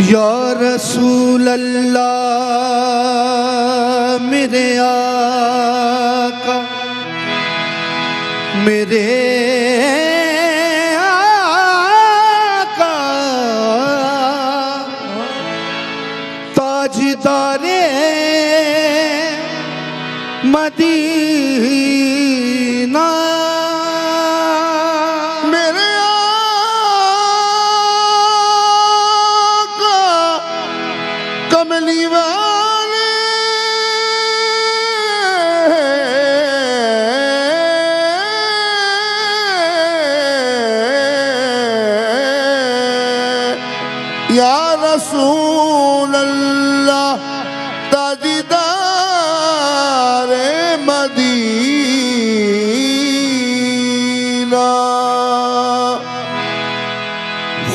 या रसूल अल्लाह मेरे आका मेरे आका ताजदारे मदीना कमली वाले या रसूल अल्लाह ताजदार मदीना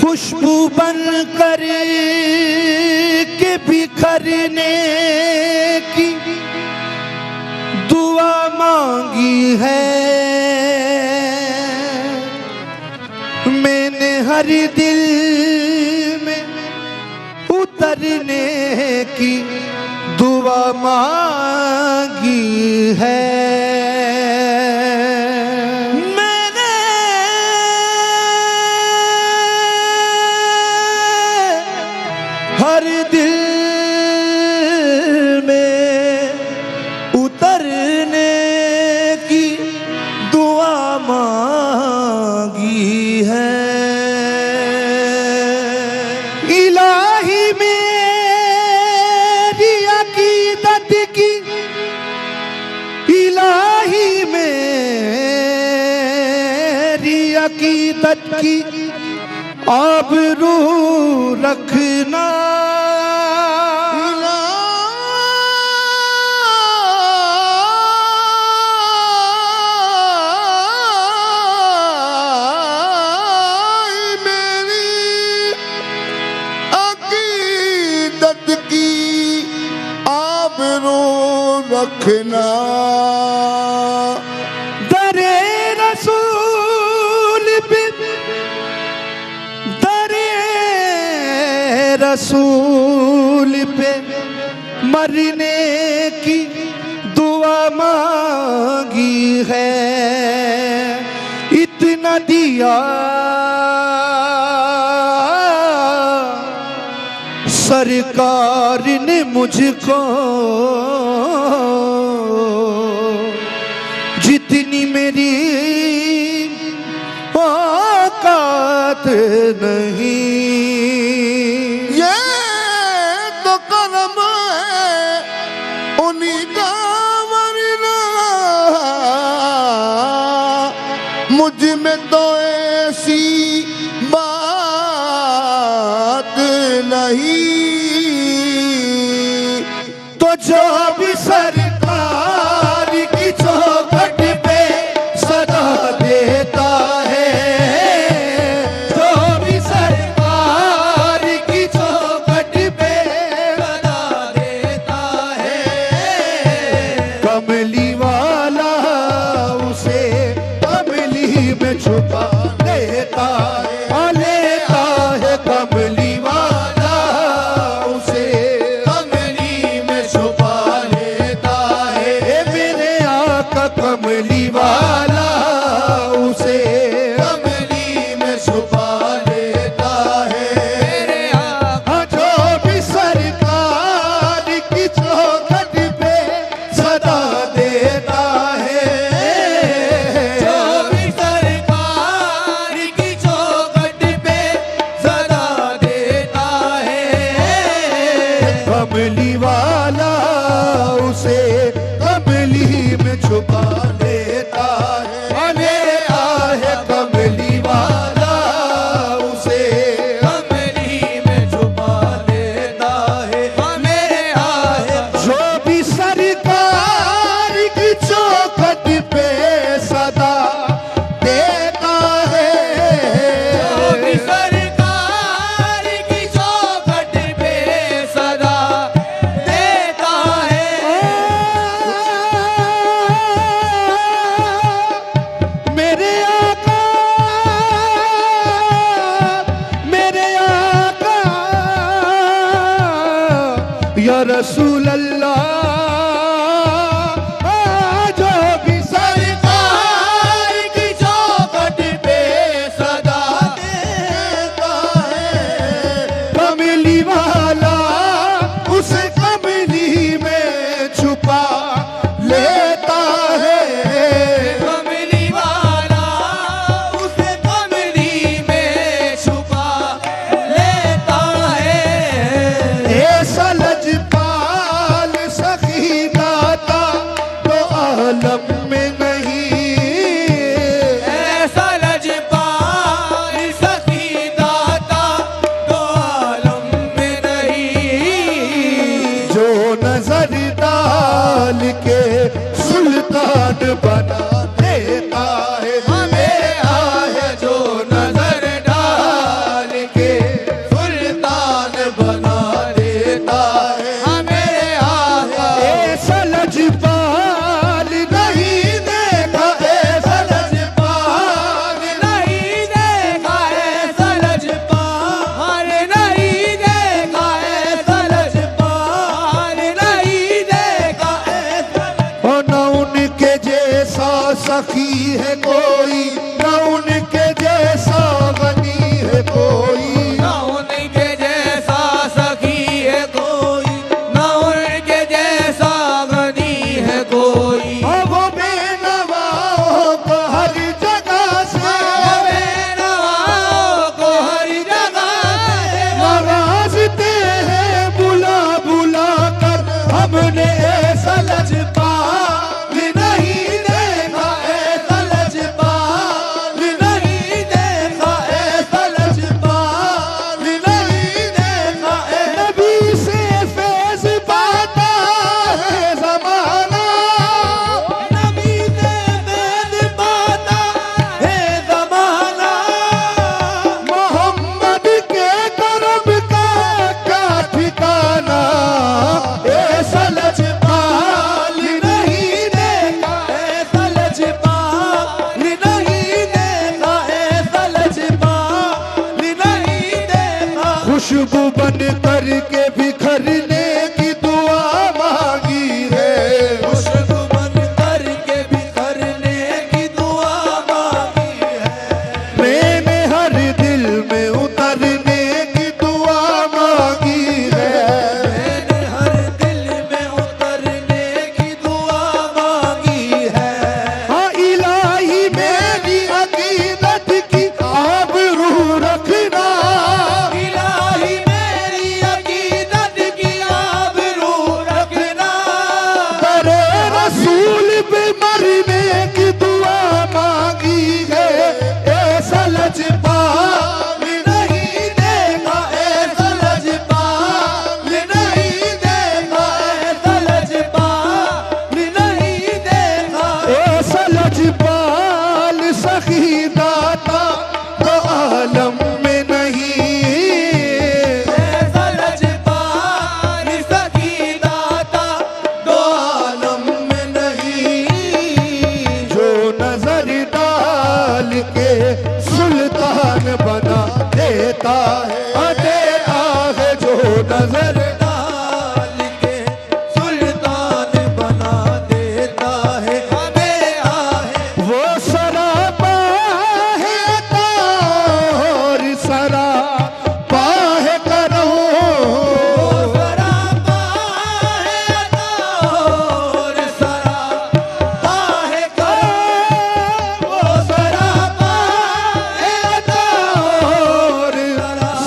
खुशबू बन कर के बिखरने की दुआ मांगी है मैंने हर दिल में उतरने की दुआ मांगी है हर दिल में उतरने की दुआ मांगी है इलाही मेरी अकीदत की इलाही मेरी अकीदत की आबरू रखना मेरी अकीदत की आबरू रखना दरे रसूल पे रसूल पे मरने की दुआ मांगी है इतना दिया सरकार ने मुझको जितनी मेरी औकात नहीं मुझ में तो ऐसी बात नहीं तो जो भी सरकार की चौखट पे सदा देता है जो भी सरकार की चौखट पे सदा देता है कमली वाला उसे में छुपा लेता है कमली वाला उसे कमली में छुपा लेता रसूल अल्लाह जो भी सरकार की चौखट पे सदा देता है कमली वाला उस कमली में छुपा लेता है कमली वाला उसे कमली में छुपा लेता है। ऐसा लजपाल सखी दाता तो आलम में नहीं ऐसा लजपाल सखी दाता तो आलम में नहीं। जो नजर डाल के सुल्तान बना देता है हमें आहे जो नजर डाल के सुल्तान बना देता है। हमें आहे ऐसा लजपाल नहीं देखा ऐसा लजपाल नहीं देखा ऐसा लजपाल नहीं देखा ऐसा लजपाल नहीं देखा ऐसा और न उनके जैसा सखी है कोई न उनके जैसा गनी है कोई ना उनके जैसा सखी है कोई ना उनके जैसा गनी है कोई। और वो बेनवाओं को हर जगह से बेनवाओं को हर जगह से नवाजते हैं बुला बुला कर हमने ऐसा लजपाल नहीं देखा ऐसा लजपाल नहीं देखा ऐसा लजपाल नहीं देखा नबी से फैज पाता है जमाना नबी से फैज़ पाता है ज़माना। मोहम्मद के करम का क्या ठिकाना ऐसा लजपाल नहीं देखा ऐसा लजपाल नहीं देखा ऐसा लजपाल नहीं देखा। खुशबू बन करके बिखरने की दुआ मांगी है खुशबू बन करके बिखरने की दुआ मांगी है। मैंने हर दिल में उतरने की दुआ मांगी है मैंने हर दिल में उतरने की दुआ मांगी है। हाँ इलाही मेरी अकीदत की आबरू रखना इलाही मेरी अकीदत की आबरू रखना। करे रसूल पे मरने की दुआ मांगी है ऐसा लजपाल नहीं देखा ऐसा लजपाल नहीं देखा ऐसा लजपाल नहीं देखा। ऐसा लजपाल सखी दाता तो आलम में नहीं ऐसा लजपाल सखी दाता दो आलम में नहीं। जो नजर डाल के सुल्तान बना देता है जो नजर डाल के सुल्तान बना देता है। हमें आहे वो सरापा है और सरापा है करो सरापा है और सरापा है करो। वो सरापा है और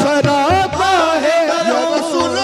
सरापा है या रसूल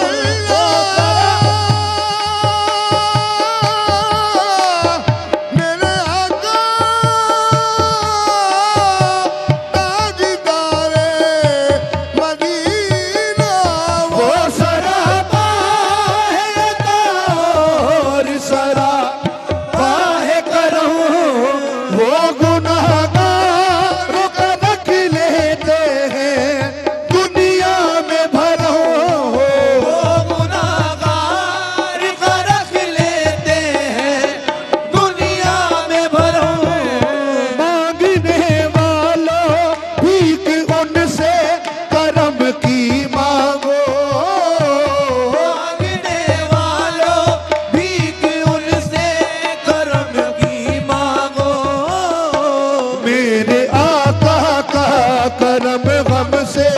करम गम से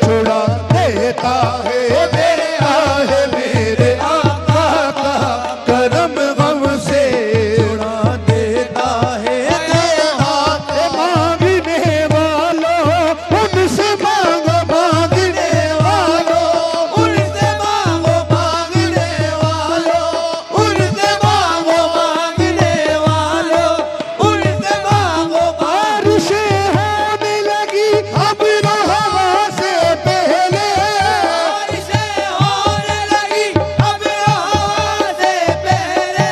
छुड़ा देता है। देता है मेरे आका का करम गम से छुड़ा देता है। मांगने वालों उनसे मांगो, मांगने वालों उनसे मांगो, मांगने वालों उनसे मांगो, मांगने वालों उनसे मांगो। बारिशें होने लगी अब हवा से पहले, बारिशें होने लगी अब हवा से पहले।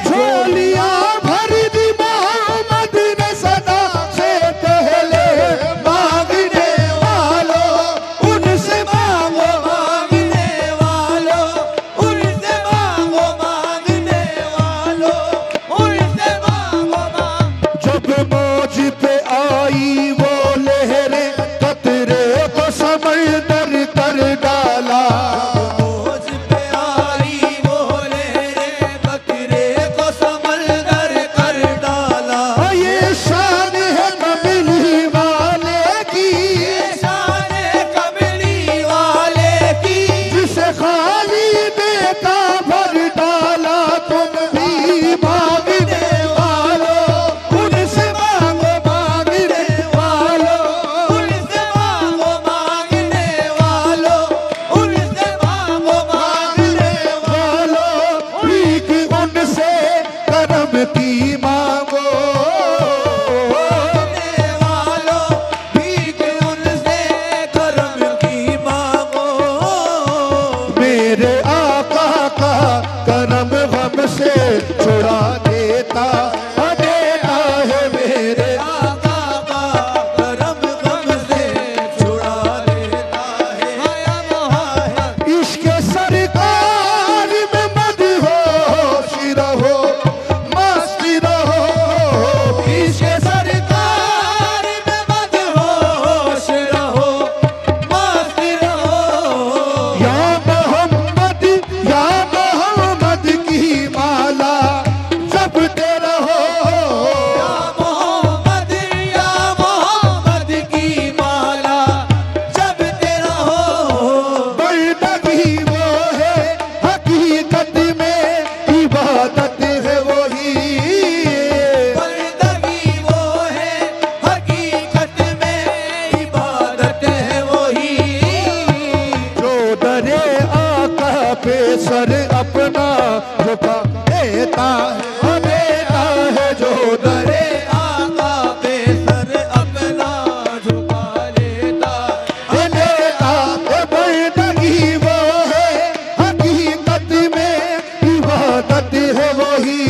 झोलियां भर दी मोहम्मद ने सदा से पहले। मांगने वालों उनसे मांगो, मांगने वालों उनसे मांगो, मांगने वालों उनसे मांगो। जब मौज पे आई वो लहरें कतरे को समंदर कर डाला। बोझ पे आई वो लहरें कतरे को समंदर कर डाला। ये शान है कमली वाले की, शान कमली वाले की, जिसे खाली बेटा भर डाला। तुम भी मांगने वालों उनसे मांगो, मांगने वालों उनसे मांगो, मांगने वालों उनसे मांगो। मांगने वालों भीख उनसे करम की मांगो। मांगने वालों भीख उनसे करम की मांगो। मेरे आका का करम गम से छुड़ा देता है। मेरे आका का करम गम से छुड़ा देता है। हाया मोहम्मद इश्क सरकार में मदहोश रहो, मस्त रहो। इश्क सरकार में मदहोश रहो, मस्त रहो। या मोहम्मद की माला जपते रहो। या मोहम्मद की माला जपते रहो। बंदगी वो है हकीकत में, इबादत है वही। बंदगी वो है हकीकत में, इबादत है वही। जो दरे आका पे सर अपना झुका देता है। देता है जो दरे आका पे सर अपना झुका लेता है। देता है। बंदगी वो है हकीकत में, इबादत है वही।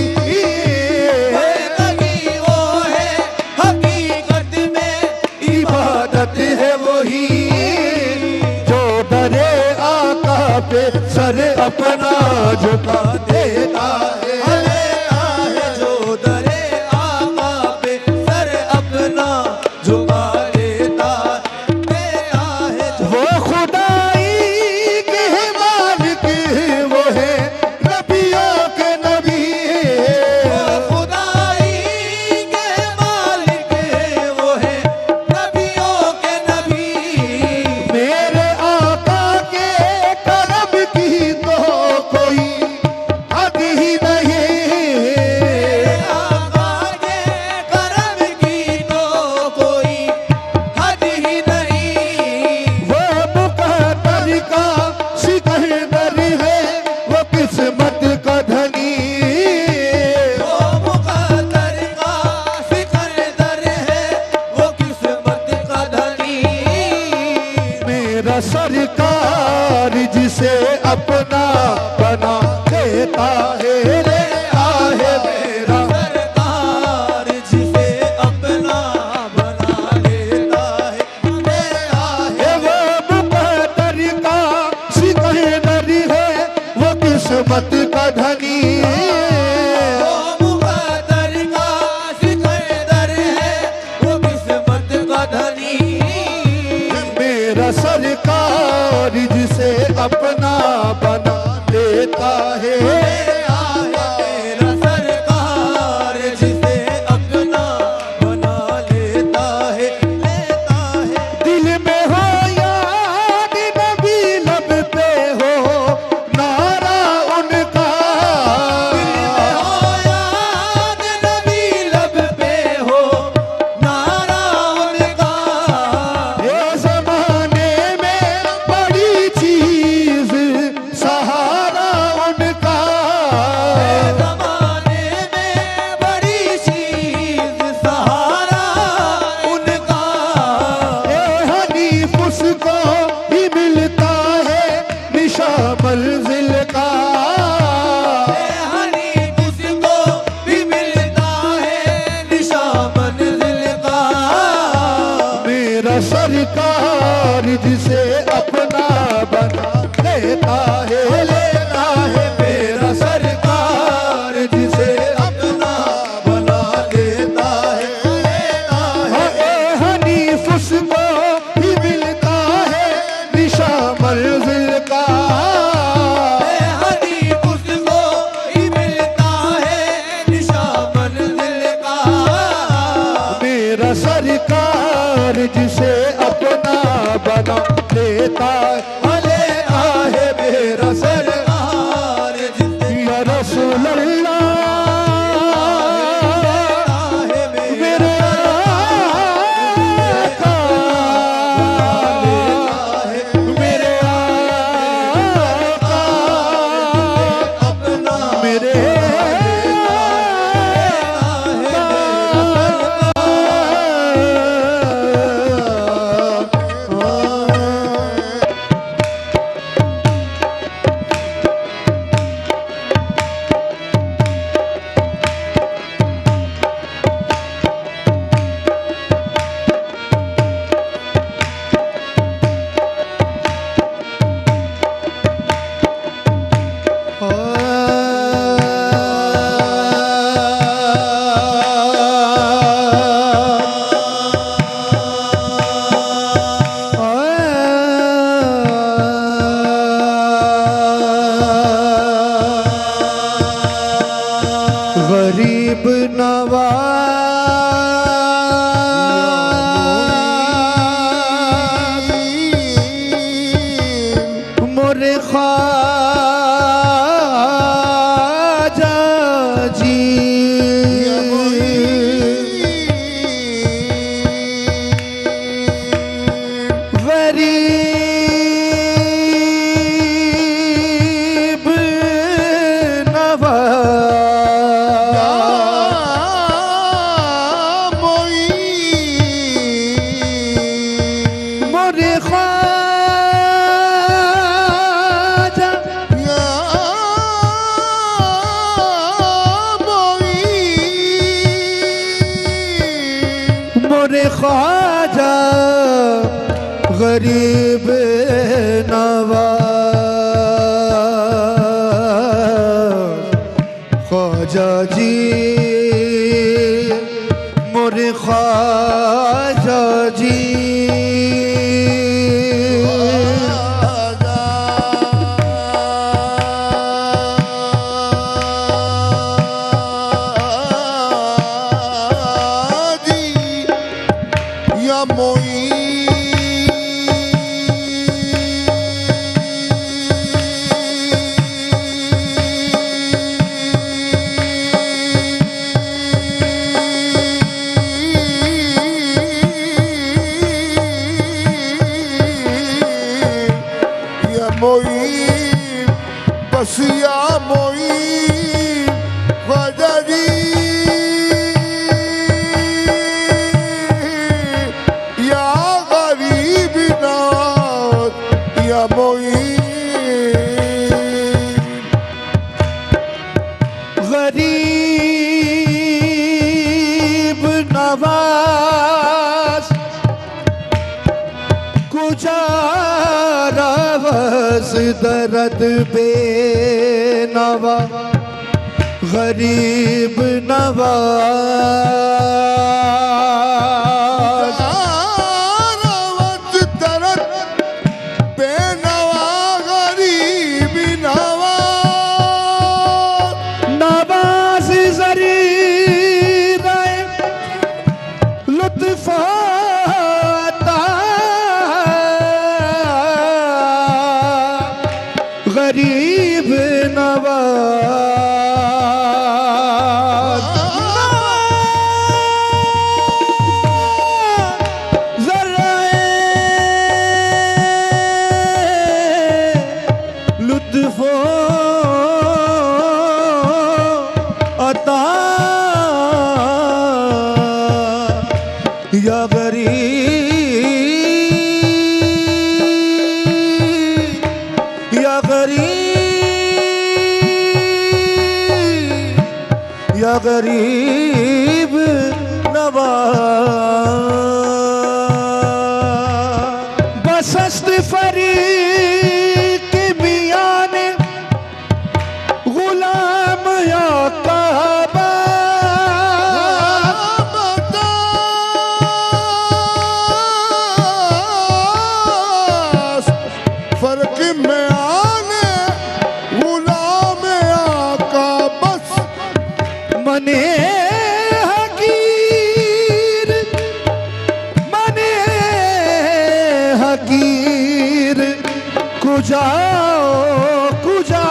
बंदगी वो है हकीकत में, इबादत है वही। जो दरे आका पे सर अपना झुका देता है। जो दरे आका पे सर अपना झुका लेता है। वो खुदाई के मालिक वो है नबियों के नबी। खुदाई के मालिक वो है नबियों के नबी। मेरे आका के करम की तो कोई हद ही नहीं। आका के करम की तो कोई हद ही नहीं। वो मुकद्दर का सिकंदर है, वो किस्मत का धनी। वो मुकद्दर का सिकंदर है, वो किस्मत का धनी। मेरा सरकार जिसे अपना बना देता है। लेता है मेरा सरकार जिसे अपना बना लेता है। ये वो मुकद्दर का सिकंदर है, वो किस्मत का धनी। वो मुकद्दर का सिकंदर है, वो किस्मत का धनी। मेरा सरकार जिसे अपना बना लेता है। मेरा सरकार जिसे अपना बना लेता है, लेता है। उसको ही मिलता है निशा मंजिल का। हनीफ उसको भी मिलता है निशा मंजिल का। मेरा सरकार जिसे अपना बना लेता है, लेता है मेरा सरकार जिसे अपना बना लेता है, लेता है। हनीफ उसको ही मिलता है निशा मंजिल का। हनीफ उसको ही मिलता है निशा मंजिल का। मेरा सरकार जिसे अपना बना लेता है मेरा सरकार या रसूल अल्लाह मेरे आका, मेरे आका मेरे गरीब नवाज मोरे ख्वाजा जी, गरीब नवाज मोरे ख्वाजा मोरे ख्वाजा गरीब नवाज ख्वाजा जी मोरे ख्वाजा जी। या मोई या मोई बस या मोई ख्वाजा जी या गरीब नवाज या मोई गरीब नवाज गुजारा बस दर्द बेनवा गरीब नवाज रावत तरत बेनवा गरीब नवाज नवाज ज़रीए लुत्फ़ आता गरीब नवाज गरीब नवाज। बसस्त फरीक के मियाँ ने गुलाम या काबा फर्क में आने गुलाम आका बस मने हकीर मने हकीर कुजा कुजा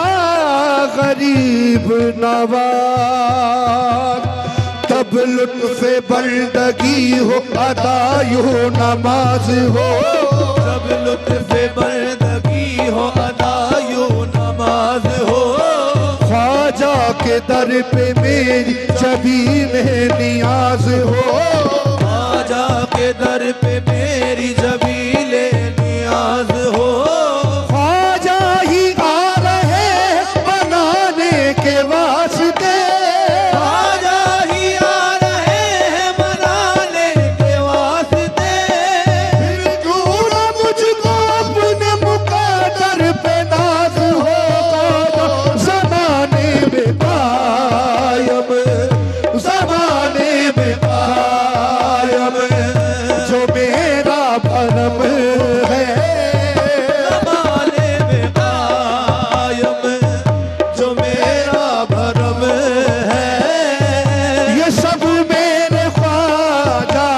गरीब नवाज। तब लुत्फ बंदगी हो अदा यो नमाज हो। सब लुत्फ बंदगी हो अदा यो नमाज हो। ख्वाजा के दर पे मेरी जबीन नियाज हो। ख्वाजा के दर पे मेरी जबीले नियाज हो। ख्वाजा ही आ रहे बनाने के वास्ते। ख्वाजा ही आ रहे हैं मनाने के वास्ते। क्यों ना मुझको अपने मुकद्दर पे नाज हो। ज़माने में कायम ज़माने में कायम जो मेरा भरम है। ज़माने में कायम जो मेरा भरम है। ये सब मेरे ख्वाजा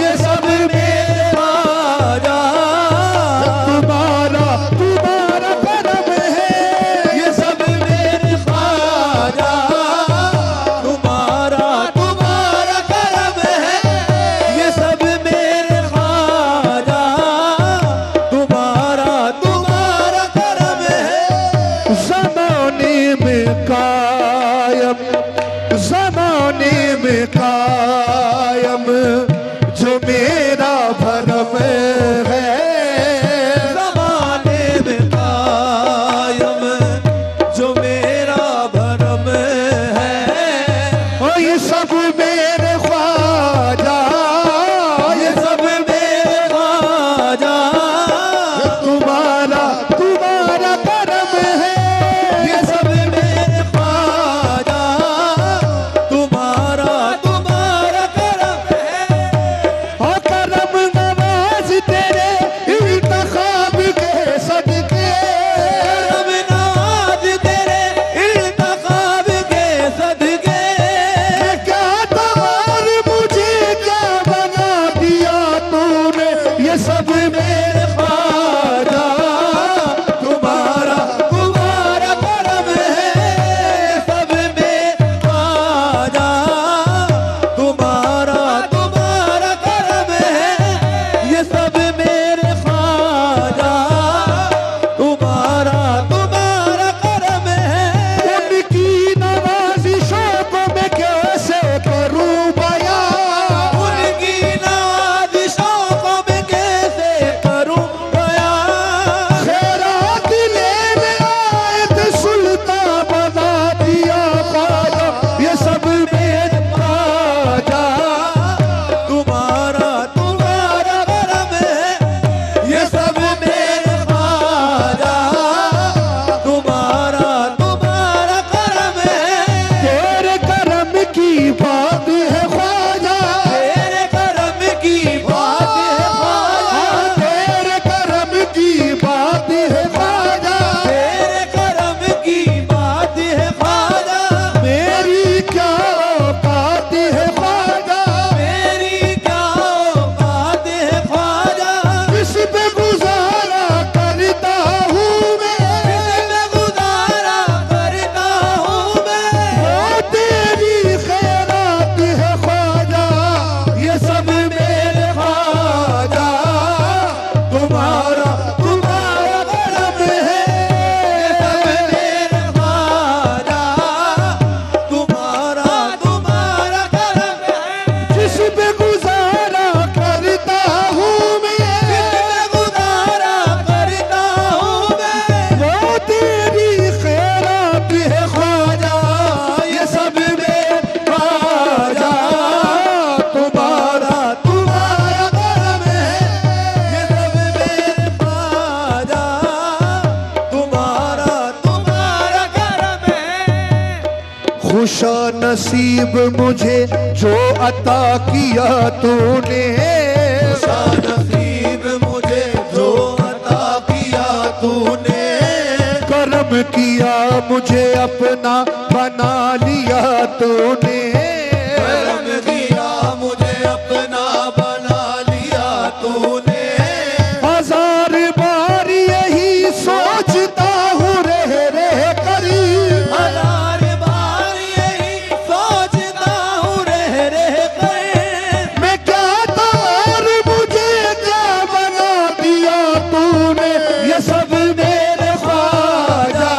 ये सब मेरे ख्वाजा तुम्हारा तुम्हारा करम है। ये सब मेरे ख्वाजा तुम्हारा तुम्हारा करम है। ये सब मेरे ख्वाजा तुम्हारा तुम्हारा करम है। ज़माने में कायम ज़माने में कायम जो मेरा भरम है। ज़माने में कायम जो मेरा भरम है। और ये सब मेरे ख्वाजा ये सब मेरे ख्वाजा तुम्हारा तुम्हारा करम है। ये सब मेरे ख्वाजा तुम्हारा तुम्हारा करम है। और करम नवाज तेरे नशा नसीब मुझे जो अता किया तूने, नशा नसीब मुझे जो अता किया तूने, करम किया मुझे अपना बना लिया तूने, करम किया मुझे अपना बना लिया तूने। हजार बार यही सोचता हूँ रह रह करी, हजार बार यही सोचता हूँ रह रह कर, मैं क्या था और मुझे क्या बना दिया तूने, ये सब मेरे ख्वाजा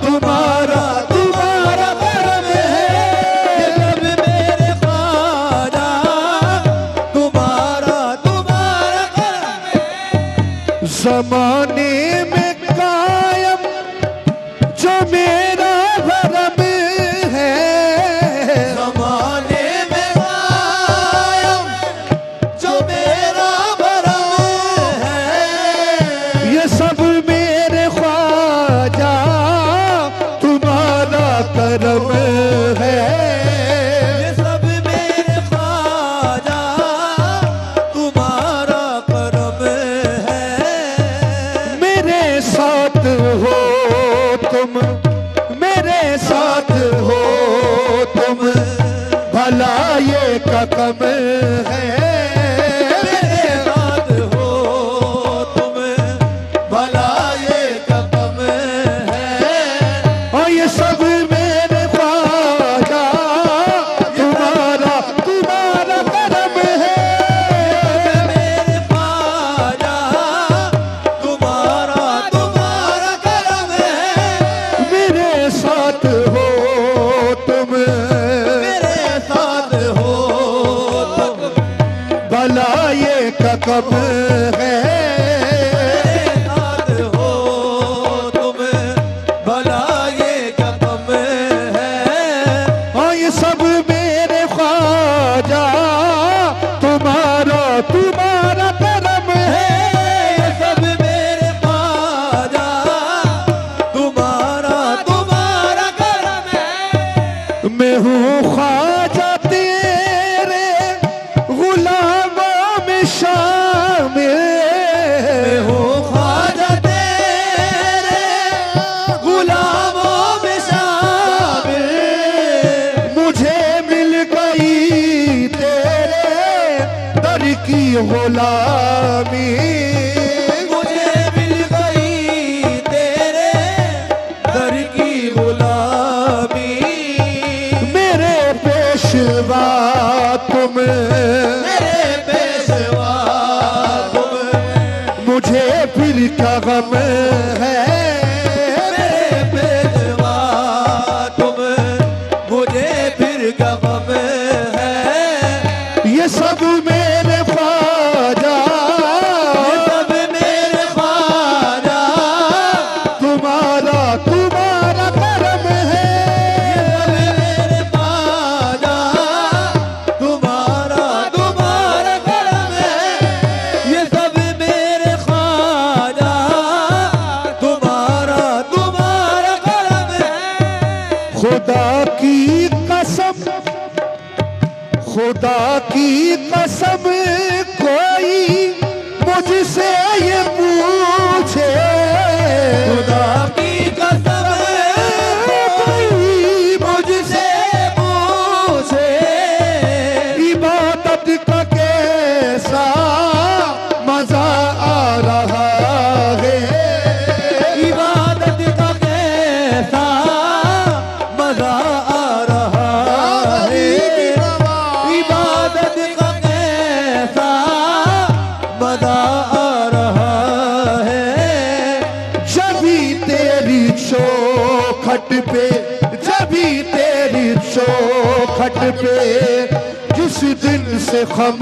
तुम्हारा तुम्हारा करम है, ये सब मेरे ख्वाजा तुम्हारा तुम्हारा करम है। जमाने में कायम जो मेरा भरम है, ज़माने में कायम जो मेरा भरम है, ये सब मेरे ख्वाजा तुम्हारा करम है, ये सब मेरे ख्वाजा तुम्हारा करम है। मेरे साथ हो तुम, मेरे साथ हो तुम, भला ये का कम है, मेरे साथ हो तुम भला ये कदम है, और ये सब मेरे ख्वाजा तुम्हारा तुम्हारा करम है, मेरे ख्वाजा तुम्हारा तुम्हारा करम है। मेरे साथ हो तुम, मेरे साथ हो तुम भला ये का कम है, मेरे साथ हो तुम भला ये कदम है। और ये सब मेरे ख्वाजा तुम्हारा तुम्हारा करम है, ये सब मेरे ख्वाजा तुम्हारा तुम्हारा करम है। मैं हूँ ख्वाजा तेरे गुलामों में शामिल, हो ख्वाजा तेरे गुलामों में शामिल, मुझे मिल गई तेरे दर की गुलामी, मुझे मिल गई तेरे दर की गुलामी। मेरे पेशवा तुम, मेरे पेशवा तुम, मुझे फिर क्या गम है, मेरे पेशवा तुम, मुझे फिर क्या गम है। ये सब मेरे ख्वाजा ये सब मेरे ख्वाजा तुम्हारा तुम्हारा करम है, मेरे ख्वाजा तुम्हारा तुम्हारा करम है। ये सब मेरे ख्वाजा तुम्हारा तुम्हारा करम है। खुदा की कसम, खुदा की कसम कोई मुझसे ये पूछे, खुदा की कसम कोई मुझसे पूछे, इबादत का कैसा मजा आ रहा है, इबादत का कैसा मजा आ रहा है, इबादत का कैसा मजा आ रहा है। जभी तेरी चौखट पे, जभी तेरी चौखट पे जिस दिन से खम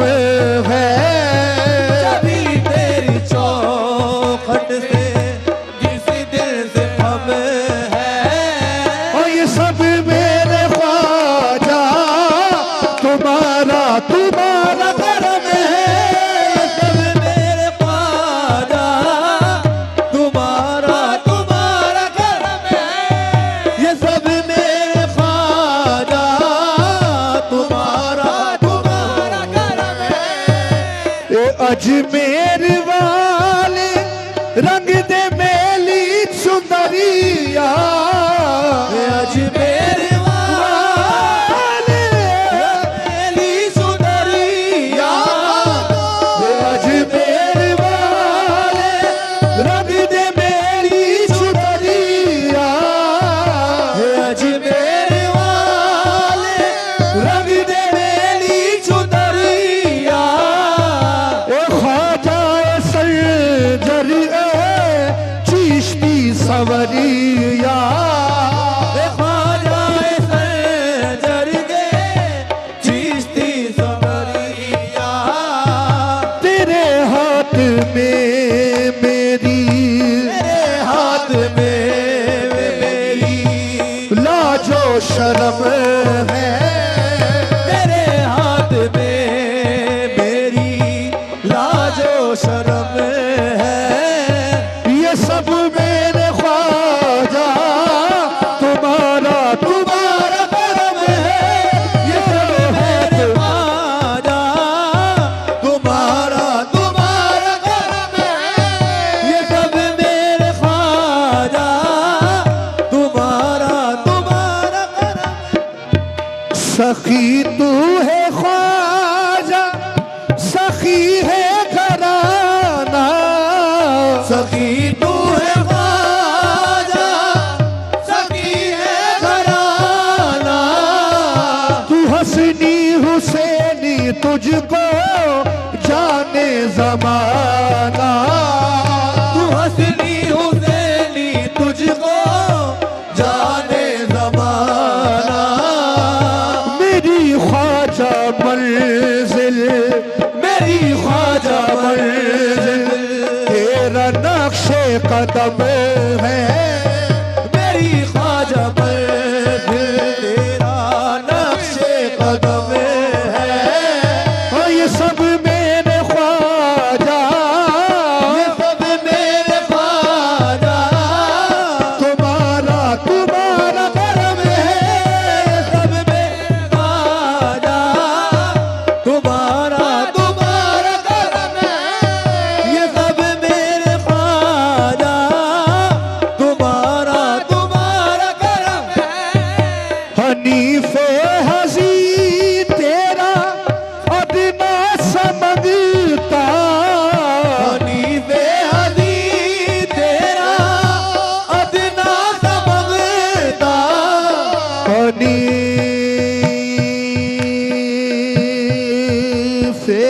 है, जभी तेरी चौखट से जिस दिल से हम है, और ये सब मेरे ख्वाजा तुम्हारा तुम्हारा करम है, सब मेरे ख्वाजा तुम्हारा तुम्हारा करम है। ये सब मेरे ख्वाजा अजमेर वाले रंग दे मेली सुंदरिया अजमेर वाले मेली सुंदरिया अजमेर वाले रंग दे मेली सुंदरिया अजमेर वाले रंग दे मेली सुंदरिया ओ ख्वाजा सरजर चिश्ती सवरिया ख्वाजा सरजर दे चिश्ती सवरिया तेरे हाथ में मेरी तेरे हाथ में मेरी लाजो शर्म है तेरे हाथ में मेरी लाजो शर्म है ये सब मेरे ख्वाजा तुम्हारा तुम्हारा करम है ये सब मेरे है ख्वाजा तुम्हारा तुम्हारा करम है ये सब मेरे ख्वाजा तुम्हारा तुम्हारा करम है सखी तू है ख्वाजा सखी है घराना सखी तू है ख्वाजा सखी है घराना तू हसनी हुसैनी तुझको जाने जमाना तू हसनी हुसैनी तुझको जाने जमाना मेरी ख्वाजा मंजिल मेरी ख्वाजा मंजिल तेरा नक्शे कदम है मेरी ख्वाजा मंजिल तेरा नक्शे कदम है और ये सब मेरे ख्वाजा ये सब मेरे ख्वाजा तुम्हारा तुम्हारा करम है सब मेरे ख्वाजा तुम्हारा तुम्हारा करम है ये सब मेरे ख्वाजा तुम्हारा तुम्हारा करम है हनीफे हसी तेरा अदना समझता हनीफे हदी तेरा अदना समझता हनीफे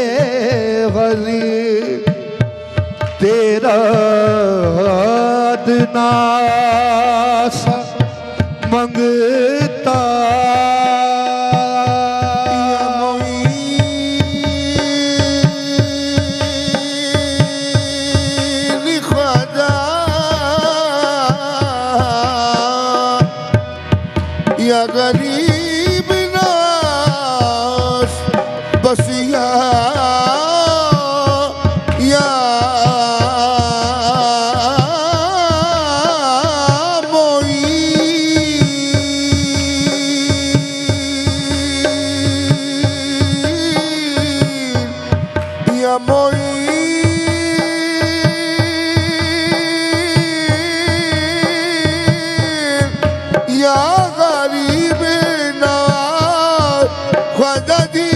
गली तेरा अदना मंगता ख्वाजा या गरीब नास बसिया या मोई या मोई या गरीब नवाज ख्वाजा दी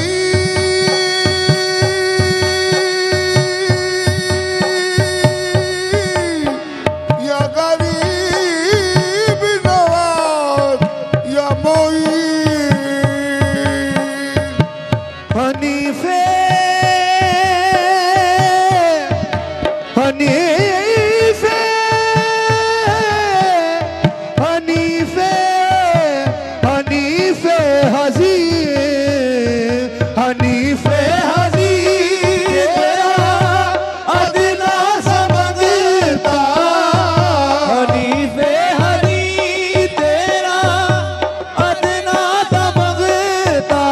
या गरीब नवाज या मोई हनीफे हनीफे हनीफे हनीफे हजी हनीफे हजी अदना समझता हनीफे हदी तेरा अदना समझता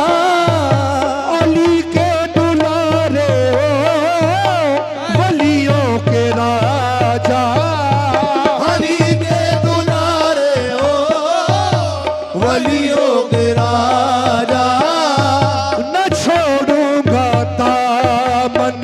अली के दुलारे वलियों के राजा हनी के दुलारे हो वलियों के राजा न छोड़ूंगा दामन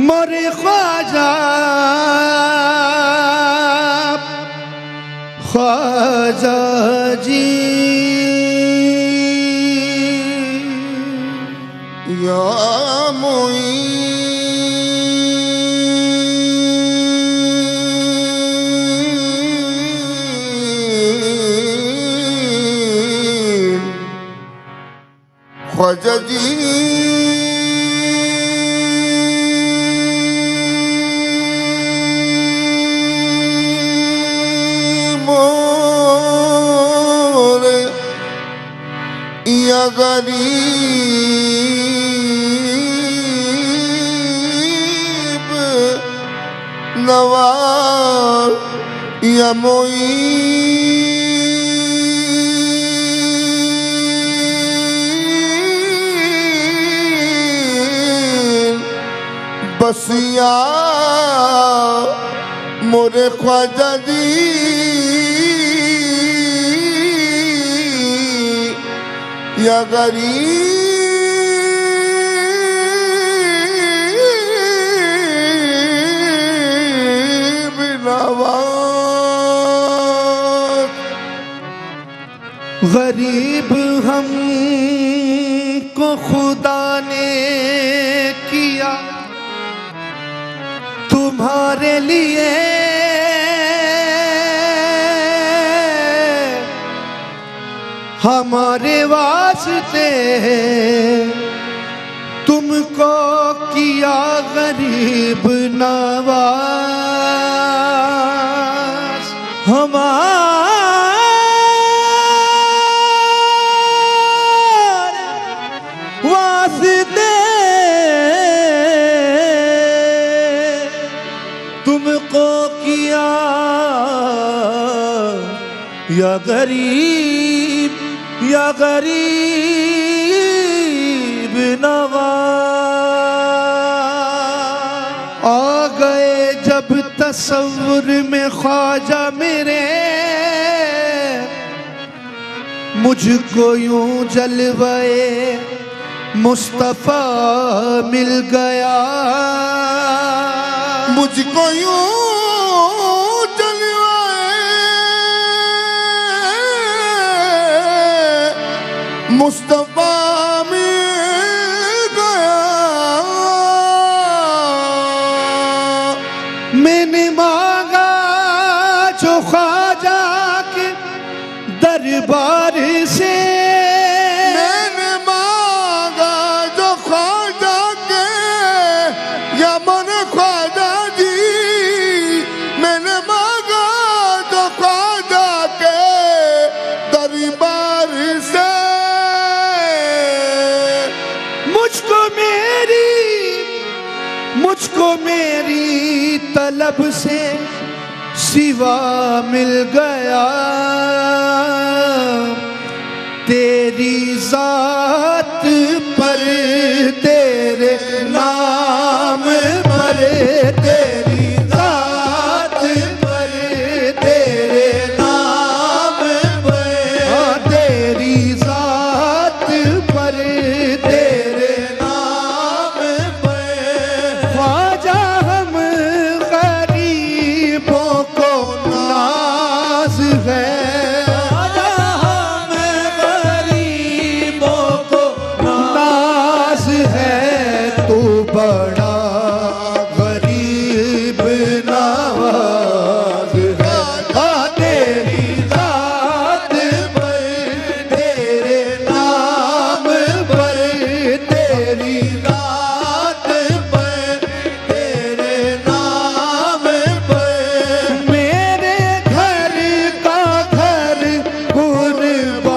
मोरे ख्वाजा ख्वाजा जी या मोईन ख्वाजा जी मोरे या गरीब नवाज या मोईन बसिया मोरे ख्वाजा जी या गरीब नवाज गरीब हम को खुदा ने किया तुम्हारे लिए हमारे वास्ते तुमको किया गरीब नवाज हमारे वास्ते तुमको किया या गरीब नवाज आ गए जब तस्वुर में ख्वाजा मेरे मुझको यूं जलवाए मुस्तफा मिल गया मुझको यूं मुस्तफा मिल गया मैंने मांगा जो ख्वाजा के दरबार से मैंने मांगा जो ख्वाजा के या मन ख्वाजा जी मैंने मांगा जो ख्वाजा के दरबार से मुझको मेरी तलब से सिवा मिल गया तेरी जात पर तेरे नाम पर तेरी जात पर तेरे नाम पर तेरी जात पर तेरे नाम पर ख्वाजा हम गरीबों को नाज है बड़ा गरीब नवाज है तेरी जात पर तेरे नाम पर तेरी जात पर तेरे नाम पर मेरे घर का घर कुर्बान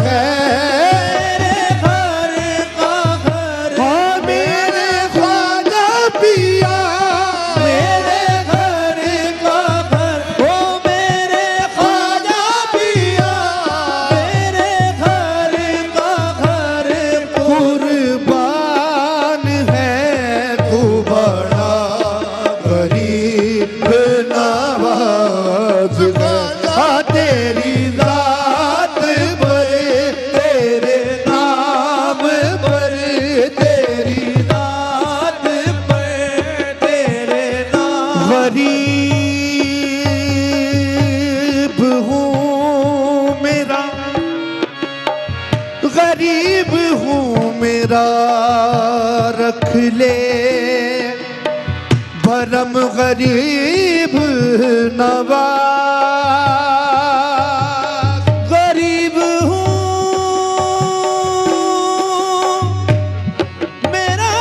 है मेरे ले भरम गरीब नवाज। गरीब हूँ मेरा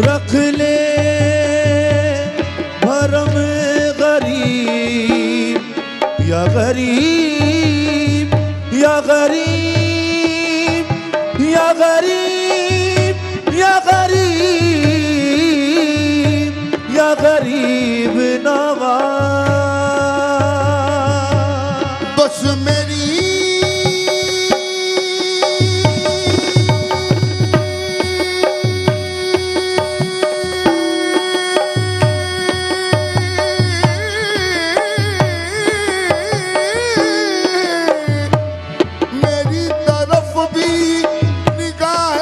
रख ले भरम गरीब या गरीब या गरीब या गरीब या गरीब या गरीब नवाज। बस मेरी मेरी तरफ भी निगाह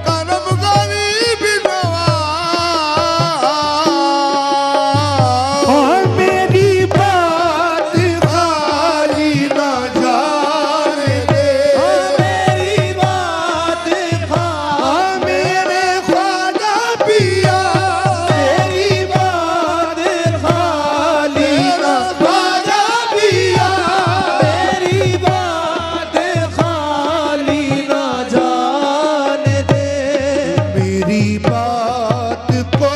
करम गरीब नवाज। और मेरी बात खाली ना जाने दे। मेरी बात मेरे ख्वाजा पिया मेरी बात खाली ना ख्वाजा पिया। मेरी बात खाली ना जाने दे। मेरी बात को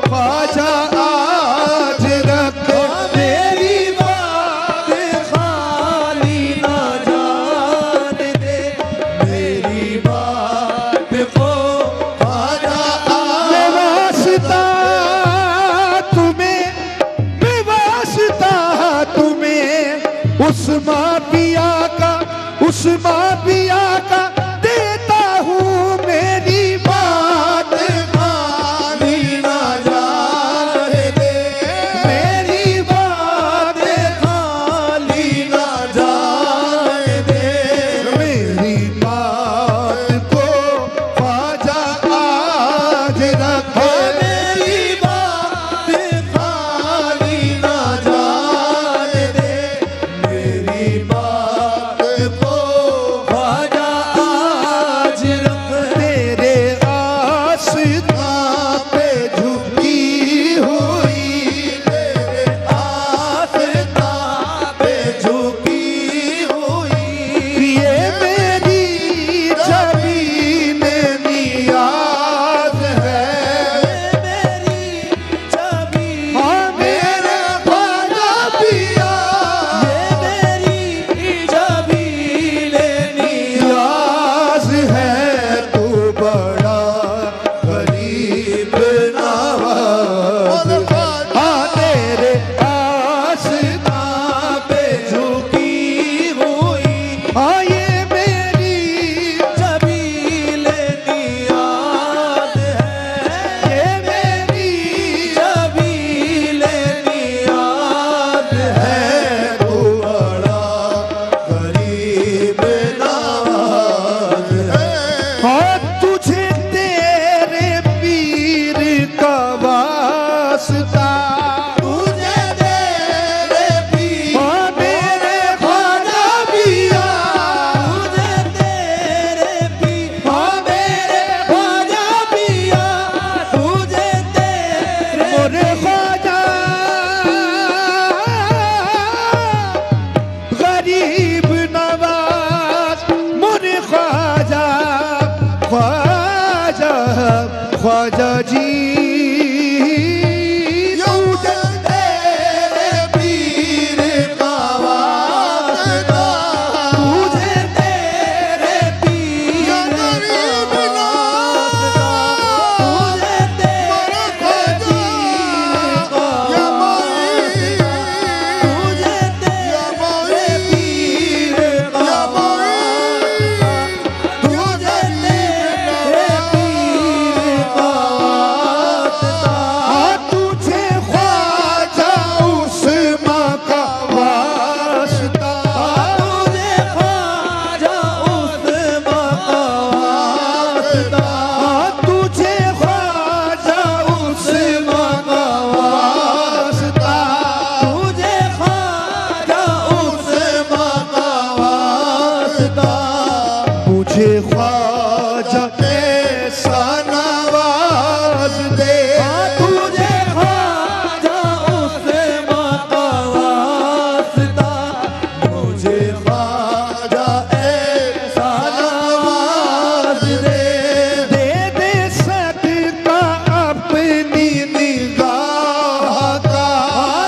ख्वाजा आज रख। मेरी बात खाली ना जाने दे। मेरी बात को ख्वाजा बेवास्ता तुम्हें बेवास्ता तुम्हें उस माफिया का देता हूँ। मेरी बात खाली ना जाने दे। मेरी बात खाली ना जाने दे। मेरी बात को ख्वाजा आज रख। मेरी बात खाली ना जाने दे। मेरी बात को ख्वाजा आज रख। तेरे आस्था पे झुकी हुई तेरे आस्था पे झुकी हुई ये मेरी जमीन नियाज है। मेरी छवि हाँ मेरे ख्वाजा पिया ये मेरी छवि लेनी नियाज है। तू बड़ा गरीब नवाज। हाँ तेरे आस्था पे झुकी हुई हाँ ये मेरी छवि लेनी याद है। ये मेरी छवि लेनी याद है। तू बड़ा गरीब नवाज है। हाँ तुझे तेरे पीर का वास्ता। तुझे तेरे पीर हाँ मेरे ख्वाजा पिया तुझे तेरे पीर हाँ मेरे ख्वाजा पिया तुझे तेरे मोरे ख्वाजा गरीब नवाज। मोरे ख्वाजा ख्वाजा ख्वाजा जी तुझे तेरे पीर का वास्ता। तुझे तेरे पीर गरीब नवाज। तुझे तेरे पीर का तुझे तेरे पीर का तुझे तेरे पीर का मुझे ख्वाजा ऐसा नवाज दे, तुझे ख्वाजा उस्मान का वास्ता, मुझे ख्वाजा ऐसा नवाज दे, दे दे सदका अपनी निगाह का,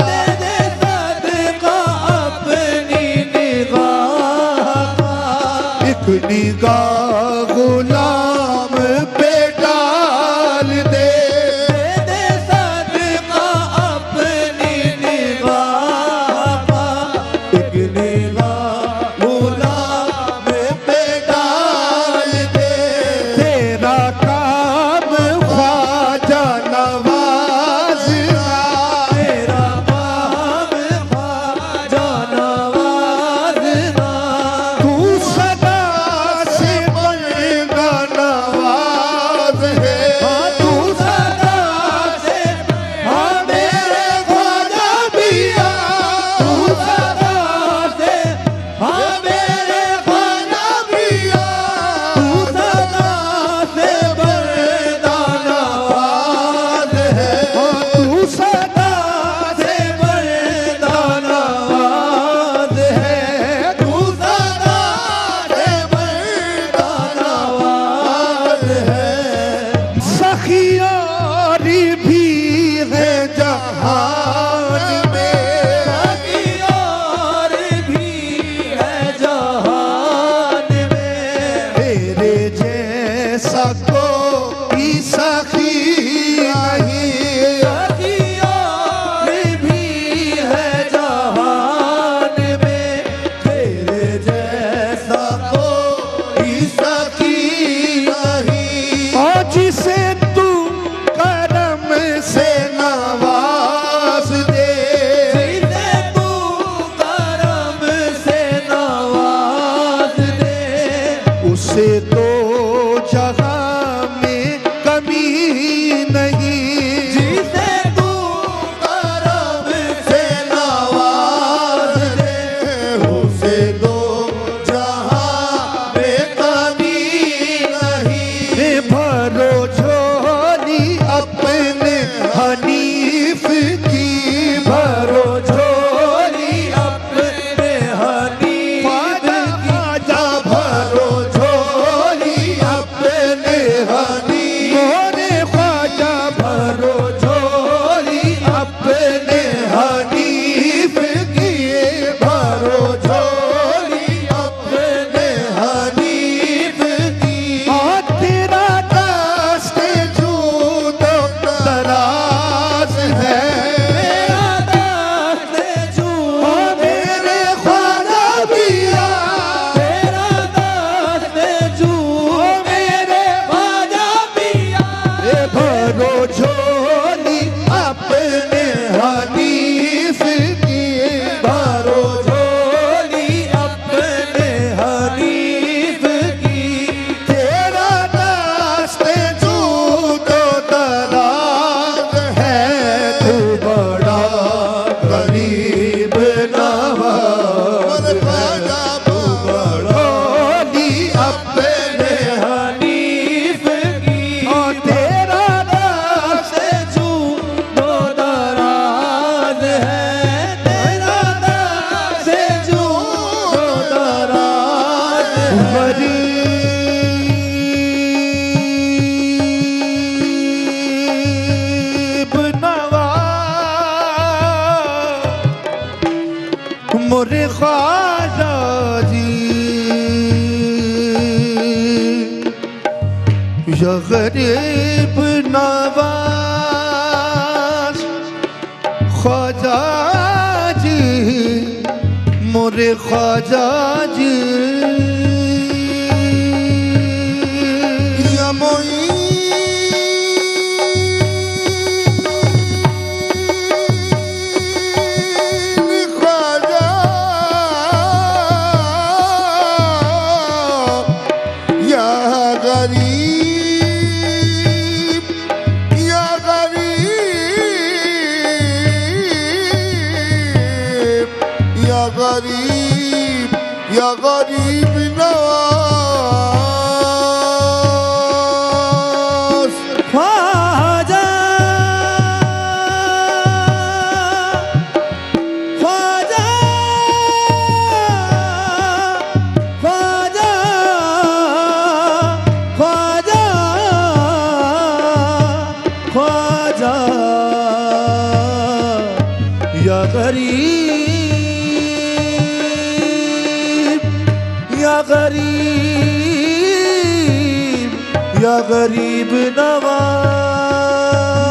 दे दे सदका अपनी निगाह का, एक निगाह गुलाम पे डाल दे, दे दे सदका अपनी निगाह का, एक निगाह गुलाम पे डाल दे, तेरा काम ख्वाजा नवाजना, तेरा काम ख्वाजा नवाजना, तू सदा से बनेगा नवाज है, तू सदा से हाँ मेरे ख्वाजा पिया, तू सदा से हाँ मेरे ख्वाजा पिया, तू सदा से बरदा नवाज है, तू सदा से बरदा नवाज है, तू सदा से बरदा नवाज है। सखियारी भी है जहान में, सखियार भी है जहान में, तेरे जैसा कोई सखी नहीं, सखियार भी है जहान में, तेरे जैसा कोई सखी नहीं, और जिसे तू करम से नवाज दे, जिसे तू करम से नवाज दे, उसे तो जहां में कमी नहीं, जिसे तू करम से नवाज दे, उसे तो जहां में कमी नहीं, भरो झोली अपने हनीफ की, भरो झोली अपने हनीफ ख्वाजा भरो झोली अपने हनीफ, मोरे ख्वाजा भरो झोली अपने हनीफ की, भरो झोली अपने हनीफ की, और तेरा रास्ते जूदो दराज है, मेरा दास्ते जू ओ मेरे ख्वाजा पिया, तेरा दास्ते जू मेरे ख्वाजा पिया, ए भरो झोली अपने हनीफ की, भरो झोली अपने हनीफ की, तेरा रास्ते जूदो दराज है, तू बड़ा गरीब नवाज है, तू झोली अपने हनीफ की, और तेरा रास्ते दास्ते जू दो दराज है, तेरा दास्ते जू दो दराज है। गरीब नवाज मोरे ख्वाजा जी, या गरीब नवाज ख्वाजा जी, मोरे ख्वाजा जी, या मोईन ख्वाजा, या गरीब, या गरीब, या गरीब, या गरीब नवाज गरीब या गरीब नवाज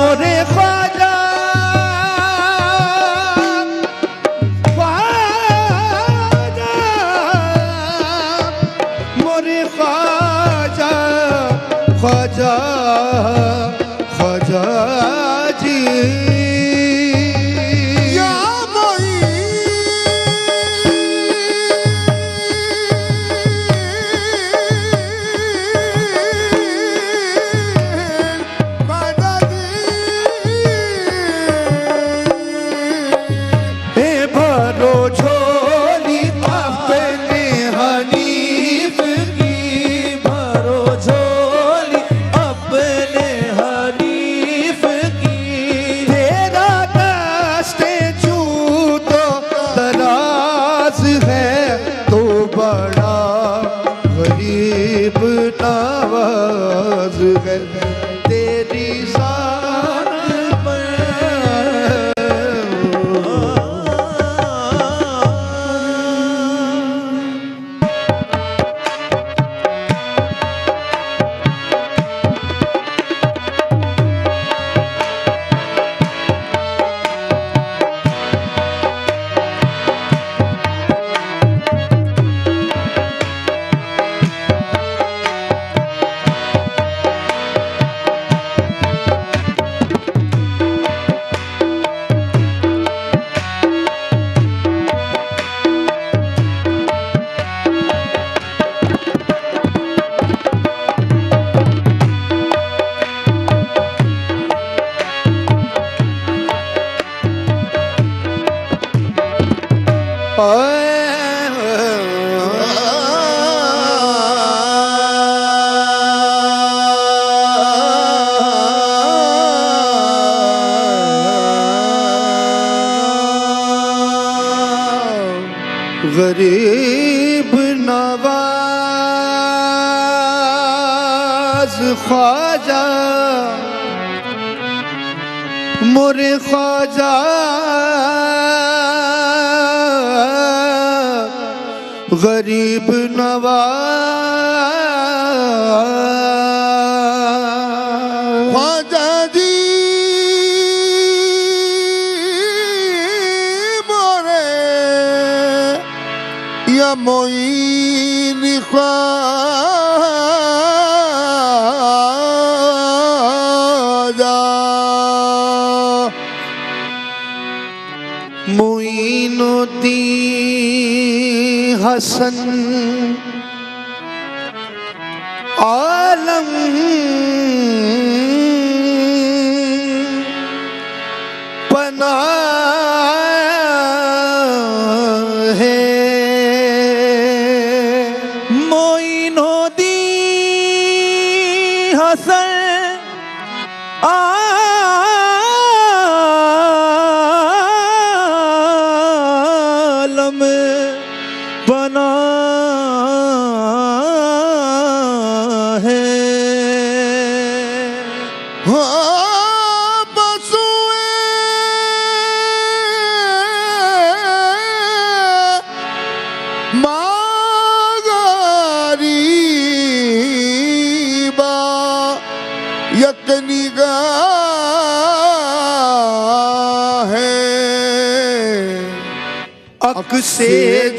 मोरे ख्वाजा ख्वाजा मोरे ख्वाजा ख्वाजा ख्वाजा जी या मोइन ख्वाजा जी हे भरो झोली अपने हनीफ की भरो झोली अपने हनीफ की तेरा दस्ते चू तो दराज है तो बड़ा गरीब नवाज है तेरी शान गरीब नवाज ख्वाजा मोरे ख्वाजा गरीब नवाज ख्वाजा जी मोरे या मोइन ख्वाजा मोइनुद्दीन हसन आलम पना है मोइनुद्दीन हसन आलम बना है मागरीबा यकनिगा है अक से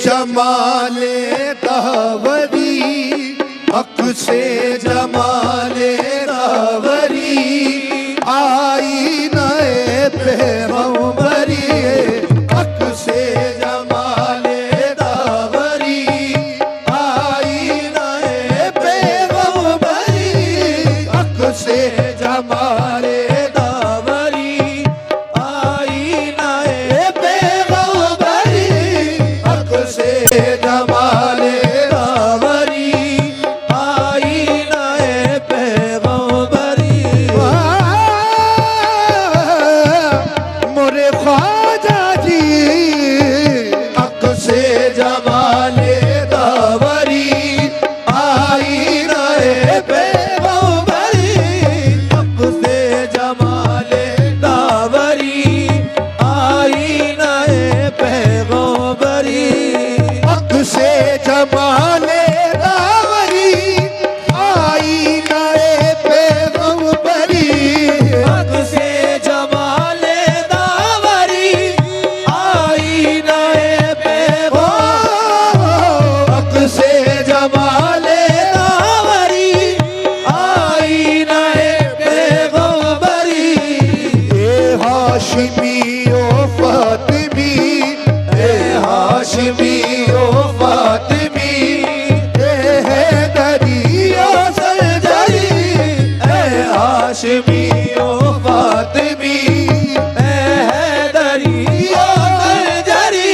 जमाले दावरी अक से जमाले दावरी आई नए पैगंबरी अक से जमाले दावरी आई नए पैगंबरी अक से जमाले दावरी आई नए पैगंबरी अक से जमाले दावरी आई नए पैगंबरी मोरे ख्वाजा जी अक से जमाले दावरी आई नए पैगंबरी अक से जमाले दावरी आई नए पैगंबरी अक से जमाले से जमाले दावरी आईना पैगंबरी ए हाशिमी ओ फातिमी ए हाशिमी ओ फातिमी ए हैदरी ओ सरजरी ए हाशिमी ओ फातिमी ए हैदरी ओ सरजरी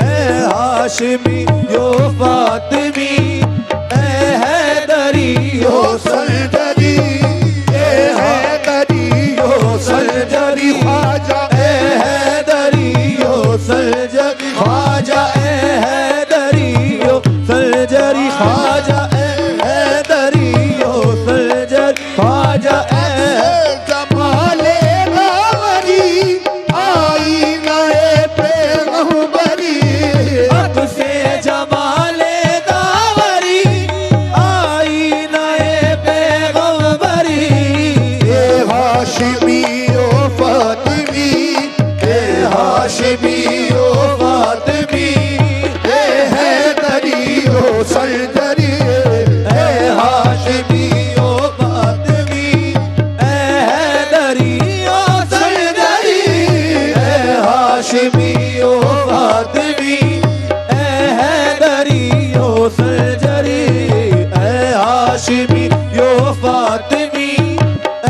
ए हाशिमी ओ फातिमी ए हैदरी ओ सरजरी ए हैदरी ओ सरजरी ख्वाजा ए हैदरी ओ सरजरी ख्वाजा ए हैदरी ओ सरजरी ख्वाजा ए हैदरी ओ सरजरी ख्वाजा ए जमाले दावरी आईना पैगंबरी अब से जमाले दावरी आईना पैगंबरी ए हाशिमी ओ फातिमी ए हाशिमी ओ फातिमी ए हैदरी ओ सरजरी ए हाशिमी ओ फातिमी ए हैदरी ओ सरजरी ए हाशिमी ओ फातिमी ए हैदरी ओ सरजरी ए हाशिमी ओ फातिमी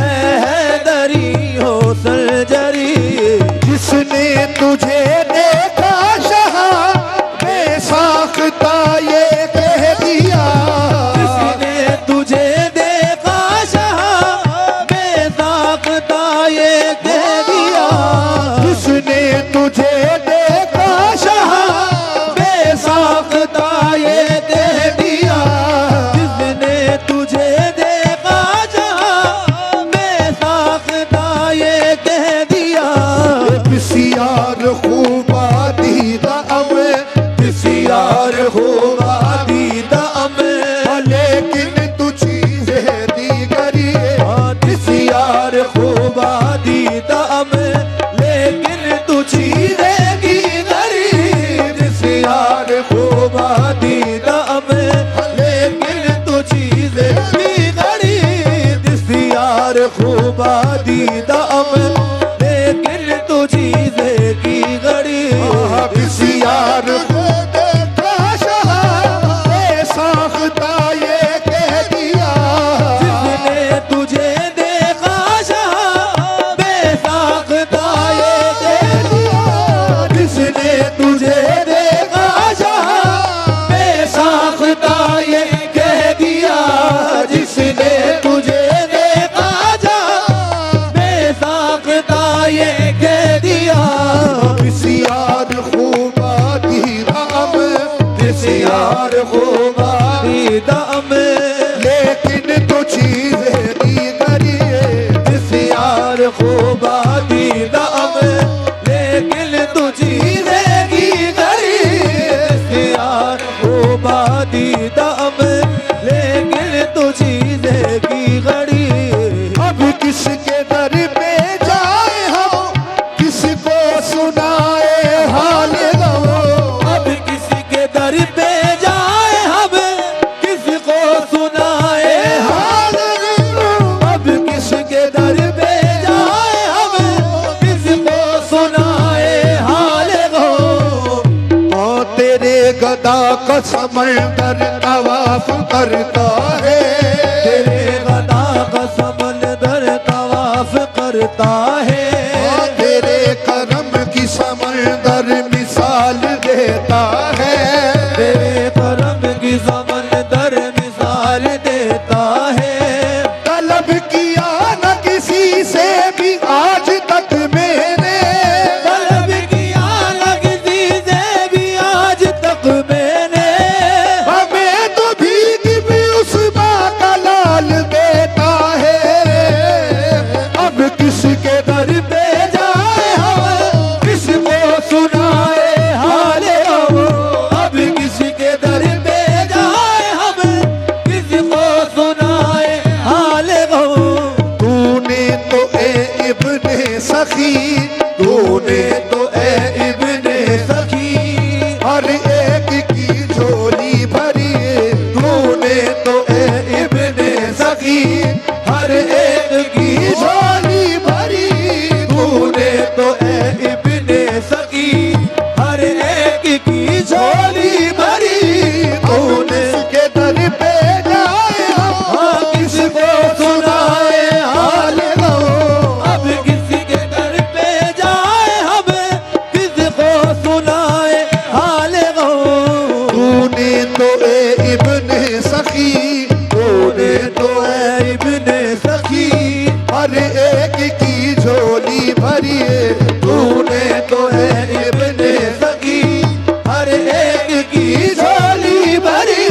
ए हैदरी ओ सरजरी जिसने तुझे देखा शाह बेसाख्ता ये कह दिया जिसने तुझे देखा शाह बेसाख्ता ये कह दिया जिसने तुझे देखा शाह बेसाख्ता ये कह दिया जिसने तुझे देखा शाह बेसाख्ता ये कह दिया बिसियार खूबा दीदा अमे बिसियार खूबा दीदा अमे लेकिन तू चीज़ें दीगरी बिसियार खूबा दीदा अमे लेकिन तू चीज़ें दीगरी बिसियार खूबा दीदा अमे लेकिन तू चीज़ें दीगरी बिसियार खूबा दीदा अमे लेकिन तू चीज़ें की गड़ी बिसियार को देखा शाह बेसाख्ता ये कह दिया जिसने तुझे देखा शाह बेसाख्ता ये कह दिया जिसने तुझे देखा शाह बेसाख्ता ये कह दिया जिसने तुझे देखा शाह बेसाख्ता ये कह दिया बिसियार खूबा दीदा अमे बिसियार खूबा दीदा अमे लेकिन तो चीज़ें दीगरी बिसियार खूबा दीदा अमे लेकिन तो चीज़ें दीगरी बिसियार खूबा दीदा अमे लेकिन तो चीज़ें की गड़ी अब किसके दर पे जाए हम किसको सुनाए हाल गो अब किसी के दर पे जाए हम किसको सुनाए हाल गो अब किसके दर पे जाए हम किसको सुनाए हाल गो ओ तेरे गदा का समंदर तवाफ करता है तेरे गदा का समंदर तवाफ करता है तेरे करम की समंदर मिसाल देता है तेरे करम की समंदर मिसाल देता है तलब किया न किसी से भी आज तक मैंने तलब किया न किसी से भी आज तक मैंने हमें तो भीख भी उस माँ का लाल देता है अब किसके दर पे जाए हम किसको सुनाए हाल हम अब किसके दर पे जाए हम किसको सुनाए हाल हम तूने तो ए इब्ने सखी तूने तो ए इब्ने सखी हर एक की झोली भर इब्ने सखी, तूने तो है इब्ने सखी, हर एक की झोली भरी है, तूने तो है इब्ने सखी, हर एक की झोली भरी,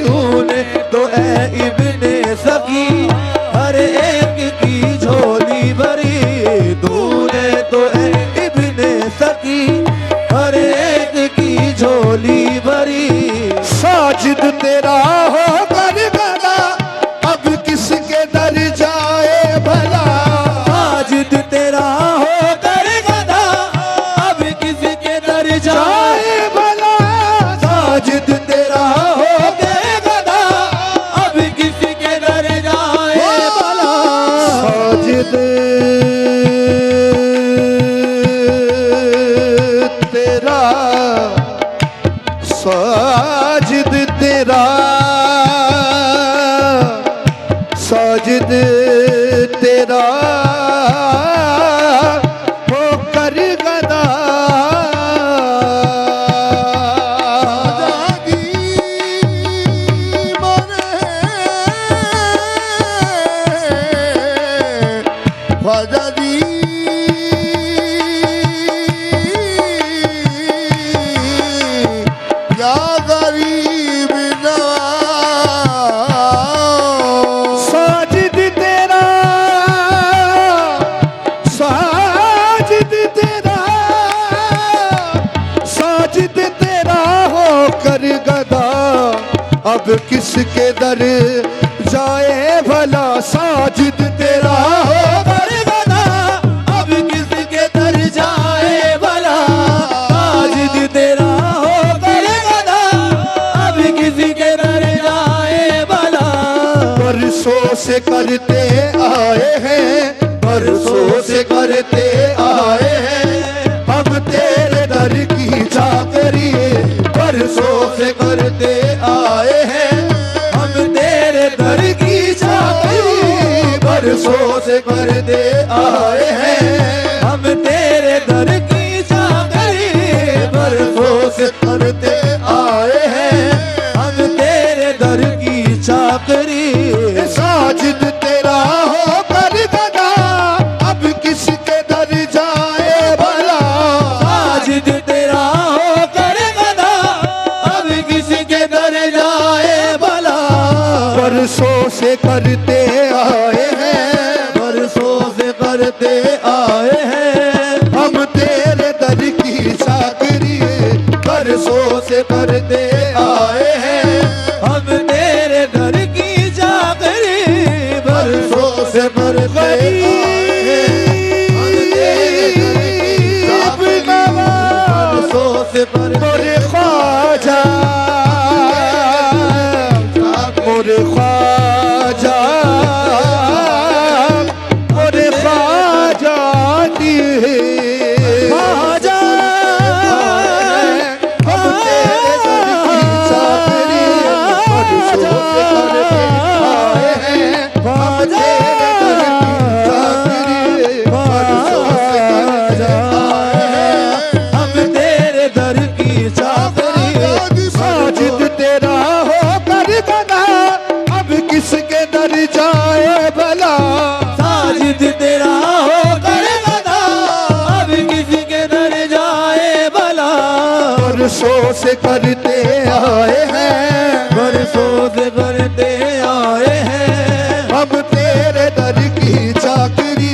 तूने तो है इब्ने सखी, हर एक की झोली भरी, तूने तो है इब्ने सखी, हर एक की झोली भरी। साजिद तेरा हो कर गदा, अब किसके दर जाए भला, साजिद तेरा हो कर गदा, अब किसके दर जाए भला, साजिद तेरा हो कर गदा, अब किसके दर जाए भला। साजिद तेरा, साजिद तेरा, साजिद तेरा हो कर गदा, जागी मरे ख्वाजा दी या गरीब नवाज। साजिद तेरा, साजिद तेरा, साजिद तेरा हो कर गदा, अब किसके दर जाए भला, साजिद तेरा हो कर गदा, अब किसके दर जाए भला, साजिद तेरा हो कर गदा, अब किसके दर जाए भला। बरसों से करते आए हैं, बरसों से करते आए हैं, हम तेरे दर की चाकरी, बरसों से करते आए हैं, हम तेरे दर की चाकरी, बरसों से करते आए हैं, हम तेरे दर की चाकरी, बरसों से करते आए हैं, हम तेरे दर की चाकरी। साजिद तेरा हो कर गदा, अब किसके दर जाए भला, साजिद तेरा हो कर गदा, अब किसके दर जाए भला। बरसों से करते आए हैं, बरसों से करते आए हैं, हम तेरे दर की चाकरी, बरसों से करते आए हैं, हम तेरे दर की चाकरी, बरसों से करते आए हैं, हम तेरे दर की चाकरी, बरसों से मोरे ख्वाजा, मोरे ख्वाजा, मोरे ख्वाजा दी ख्वाजा, हम तेरे दर की चाकरी, बरसों से करते आए हैं, हम तेरे दर की चाकरी, बरसों से करते आए हैं, हम तेरे दर की चाकरी। साजिद तेरा हो कर गदा, अब किसके दर जाए भला, साजिद तेरा हो कर गदा, अब किसके दर जाए भला। बरसों से करते आए हैं, बरसों से करते आए हैं, हम तेरे दर की चाकरी,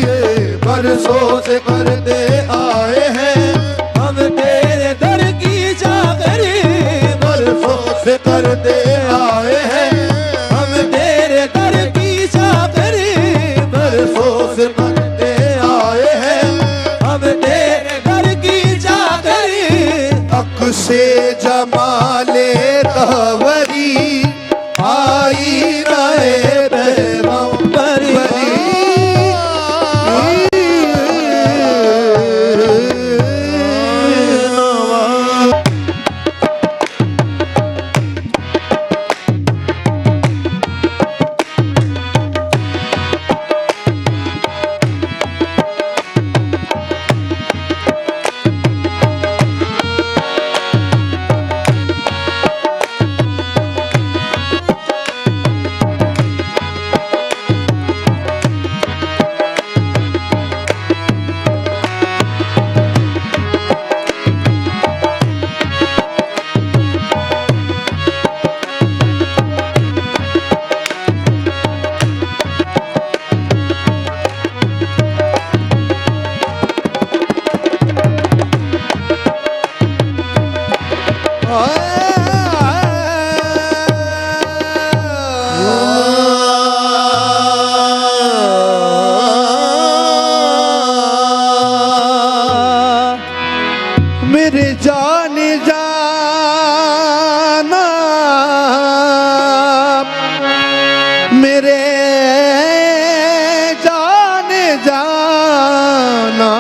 बरसों से करते आए हैं, हम तेरे दर की चाकरी, बरसों से करते आए हैं, हम तेरे दर की चाकरी, बरसों से करते आए हैं, हम तेरे दर की चाकरी। अक से जमाले तहवरी आई रहे पैगंबरी, मेरे जाने जाना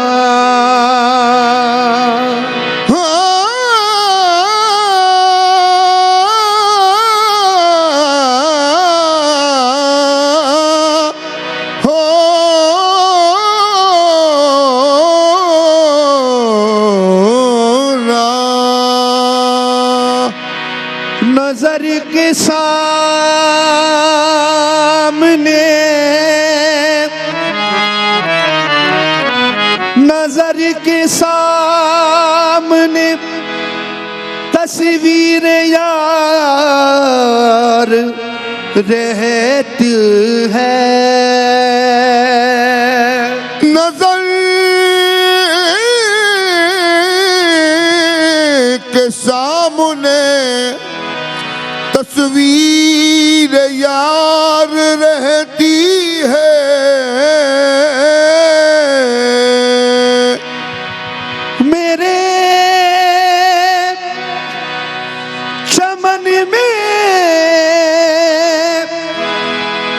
नजर के सामने नजर के सामने तस्वीर यार रहती है नजर के सामने तस्वीर यार रहती है मेरे चमन में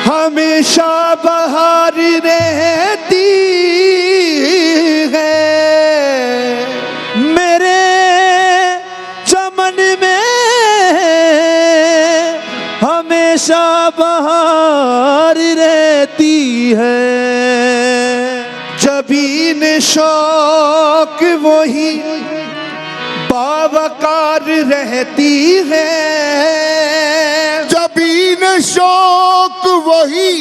हमेशा बहार रहती है मेरे चमन में हमेशा बहार रहती है जबीन शौक वही बावकार रहती है जबीन शौक वही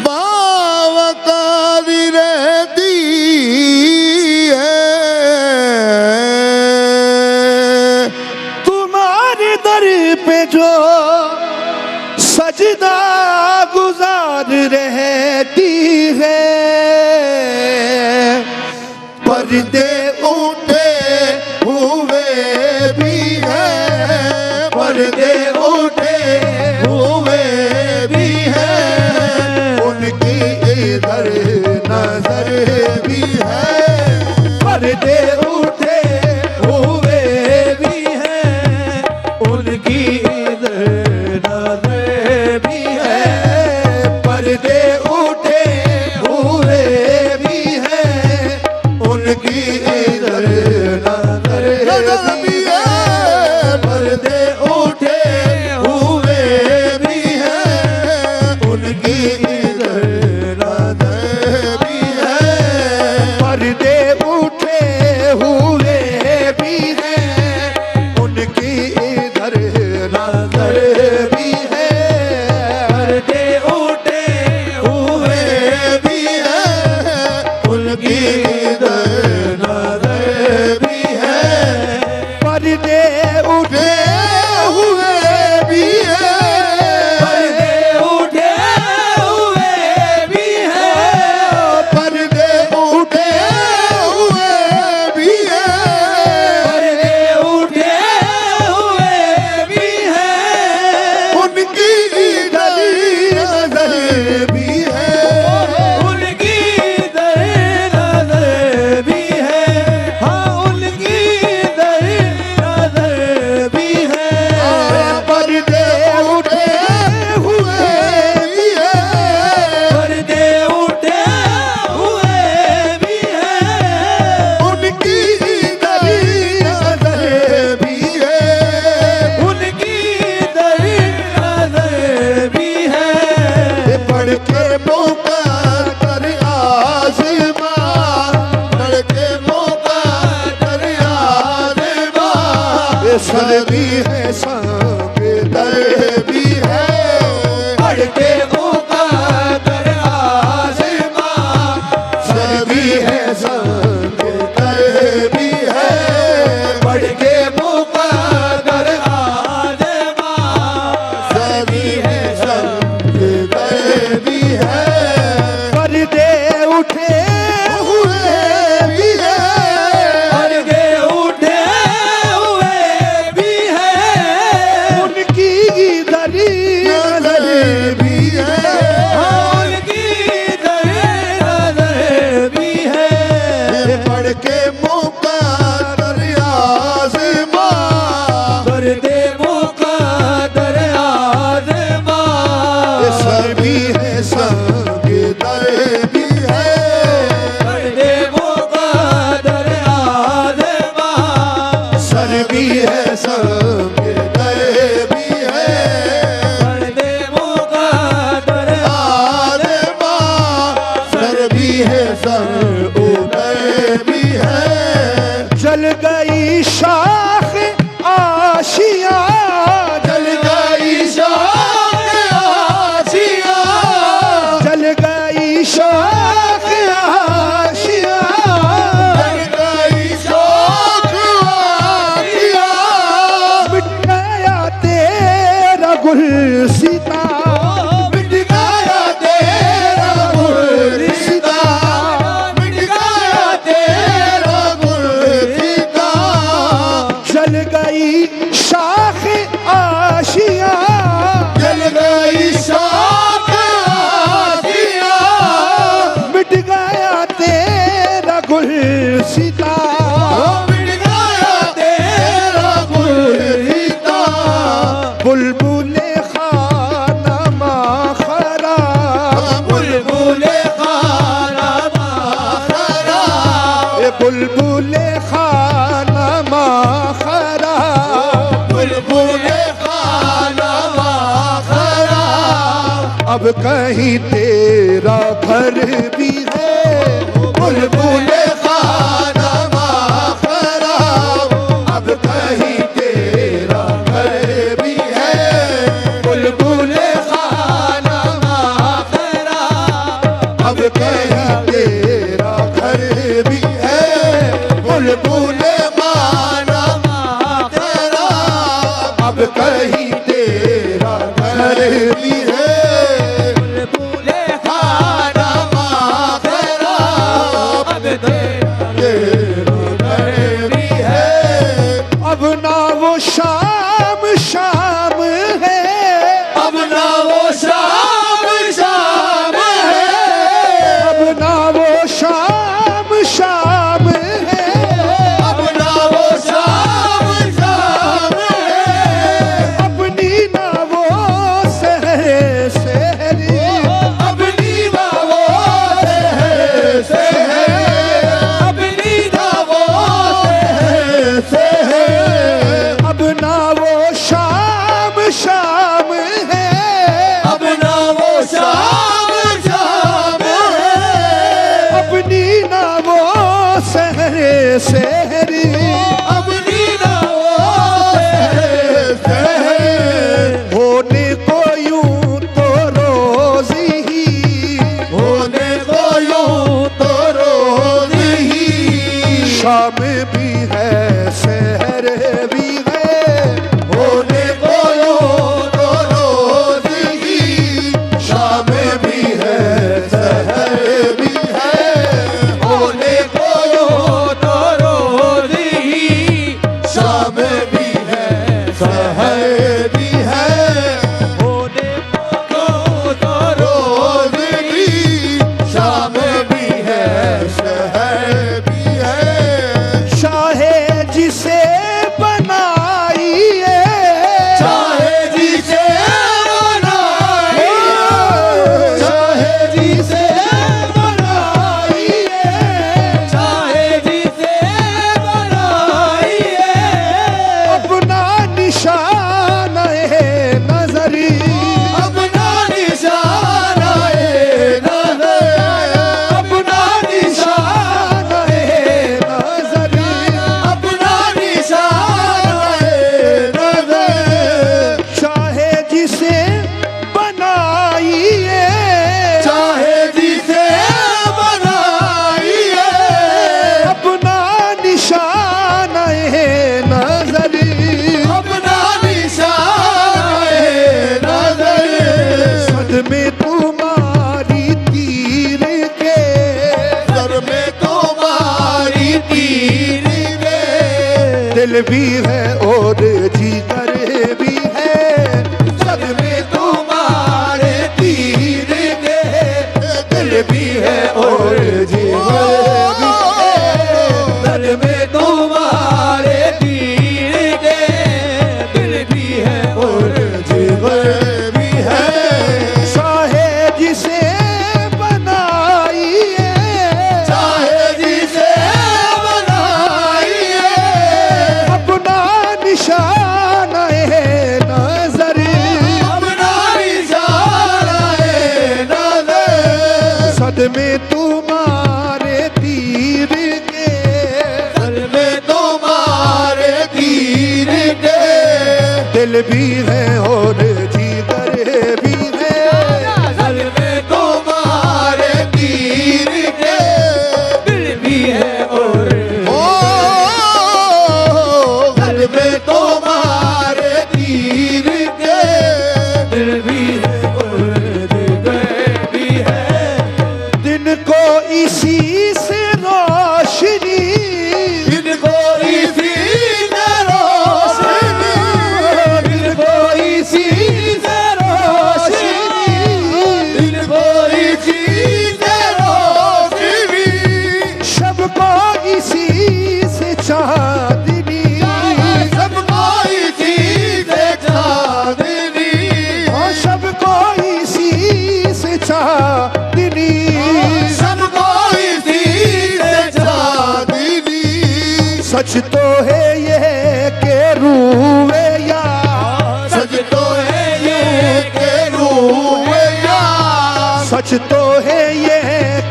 बावकार रहती है तुम्हारे दर पे जो सजदा गुजार रहती है पर्दे उठे हुए भी हैं पर्दे उठे हुए भी हैं उनकी इधर नजर भी है पर्दे उठे हुए भी हैं उनकी इधर नजर भी है पर्दे उठे हुए भी हैं उनकी इधर नजर भी है पर्दे उठे हुए भी हैं उनकी इधर नजर भी है पर्दे उठे हुए भी हैं उनकी इधर नजर भी है पर्दे उठे हुए भी हैं उनकी इधर नजर भी है पर्दे उठे हुए भी हैं पर्दे उठे हुए भी हैं पर्दे उठे हुए भी हैं पर्दे उठे हुए भी हैं उनकी इधर नजर भी है उनकी इधर नजर भी है हाँ उनकी इधर नजर भी है पर्दे उठे हुए भी हैं पर्दे उठे हुए भी हैं उनकी इधर नजर भी है उनकी इधर नजर भी है पढ़ के मौका कर आज़मा पढ़ के मौका कर आज़मा सर भी है सांप दर भी है पढ़ के मौका कर आज़मा सर भी है सांप दर भी है पढ़ के मौका कर आज़मा सर भी है सांप दर भी है पर्दे उठे हुए भी हैं पर्दे उठे हुए भी हैं उनकी इधर नजर भी है उनकी इधर नजर भी है पढ़ के मौका कर आज़मा पर्दे मौका कर आज़मा गुलसिता, मिट गया तेरा गुलसिता, मिट गया तेरा गुलसिता। जल गई शाख आशिया, जल गई शाख आशिया, मिट गया तेरा गुलसिता, मिट गया तेरा गुलसिता। बुलबुले खाना माखरा, बुलबुले खाना माखरा, ये बुलबुले खाना माखरा, बुलबुले खाना माखरा। अब कहीं तेरा घर भी है, बुलबुले खाना माखरा, अब कहीं तेरा घर भी है। बुलबुले खाना माखरा, अब कहीं तेरा घर भी है। बुलबुले खाना माखरा, अब कहीं तेरा घर भी है। बुलबुले खाना माखरा, अब तेरा घर भी है। अब ना वो शाम शाम है, अब ना वो शाम शाम है, अब ना वो शाम शाम है, अब ना वो शाम शाम है। अपनी ना वो सहर सहरी, अपनी ना वो सहर सहर, अपनी ना वो सहर सहर। अब ना वो शाम शाम है, अब ना वो शाम शाम है, अपनी ना वो सहर सहरी, अपनी ना वो सहर सहर। होने को यूं तो रोजी ही, होने को यूं तो रोज ही, शाम भी है सहर भी है, होने को यूं तो रोज ही, शाम भी है सहर भी है। होने को यूं तो रोज ही, शाम भी है सहर भी है। होने को यूं तो रोज ही, शाम भी है सहर भी है। चाहे जिसे बनाइए, चाहे जिसे बनाइए, चाहे जिसे बनाइए, चाहे जिसे बनाइए। अपना निशान है नजरी, अपना निशान है नजर, अपना निशान है नजरी, अपना निशान है नजर। चाहे जिसे बनाइए, चाहे जिसे बनाइए, अपना निशान है नजरी, अपना निशान है नजर। सदमे तुम्हारी तीर के, सर में तुम्हारी तीर के, दिल भी है और जिगर भी है, सर में तुम्हारे तीर के, दिल भी है और जीवन भी है। सर में तुम्हारे तीर के, दिल भी है और जीवन भी है। चाहे जिसे बनाइए, चाहे जिसे बनाइए, अपना निशान है नजरी, अपना निशान है नजर। सदमे तुम्हारे तीर के, सर में तुम्हारे तीर के, दिल भी है और जिगर भी है, सर में तुम्हारे तीर के, दिल भी है और सर में तुम्हारे तीर के, सच तो है ये के रूवे यार, सच तो है ये के रूहे यार, सच तो है ये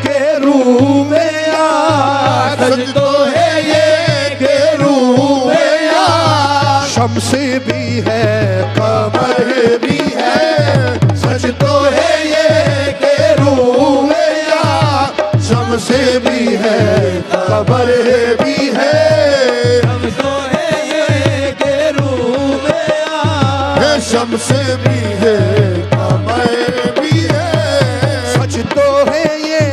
के रूवे यार, सच तो है ये के रूहे यार, शम्स भी है कमर भी है, सच तो है ये के रूहे यार, शम्स भी है कमर भी है, हम तो है ये के रूप में शम्स भी है कमर भी है, सच तो है ये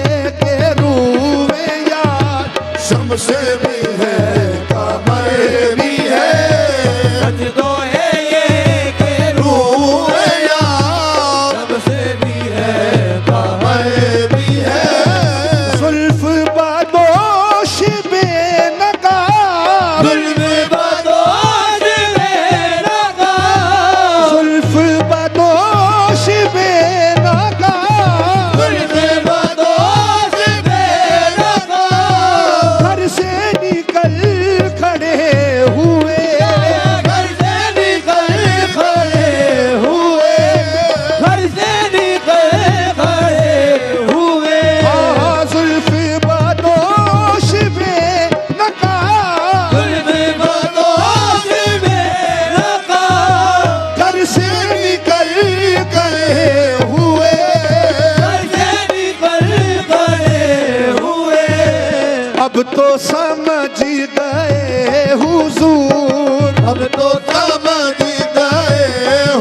के रूवे यार, शम्स भी है कमर भी है, सच तो है ये के रूप रूहे यार, सबसे भी है कमर भी है, जुल्फ बादोश बेनकाब, जुल्फ बदोश बेनकाब, जुल्फ बादोश बेनकाब, जुल्फ बदोश बेनकाब, घर से निकल खड़े हुए, घर से निकल खड़े हुए, घर से निकल खड़े हुए, जुल्फ बादोश बेनकाब, जुल्फ बदोश बेनकाब, घर से निकल खड़े हुए, घर से निकल खड़े हुए, अब तो समझ गए हुजूर, अब तो समझ गए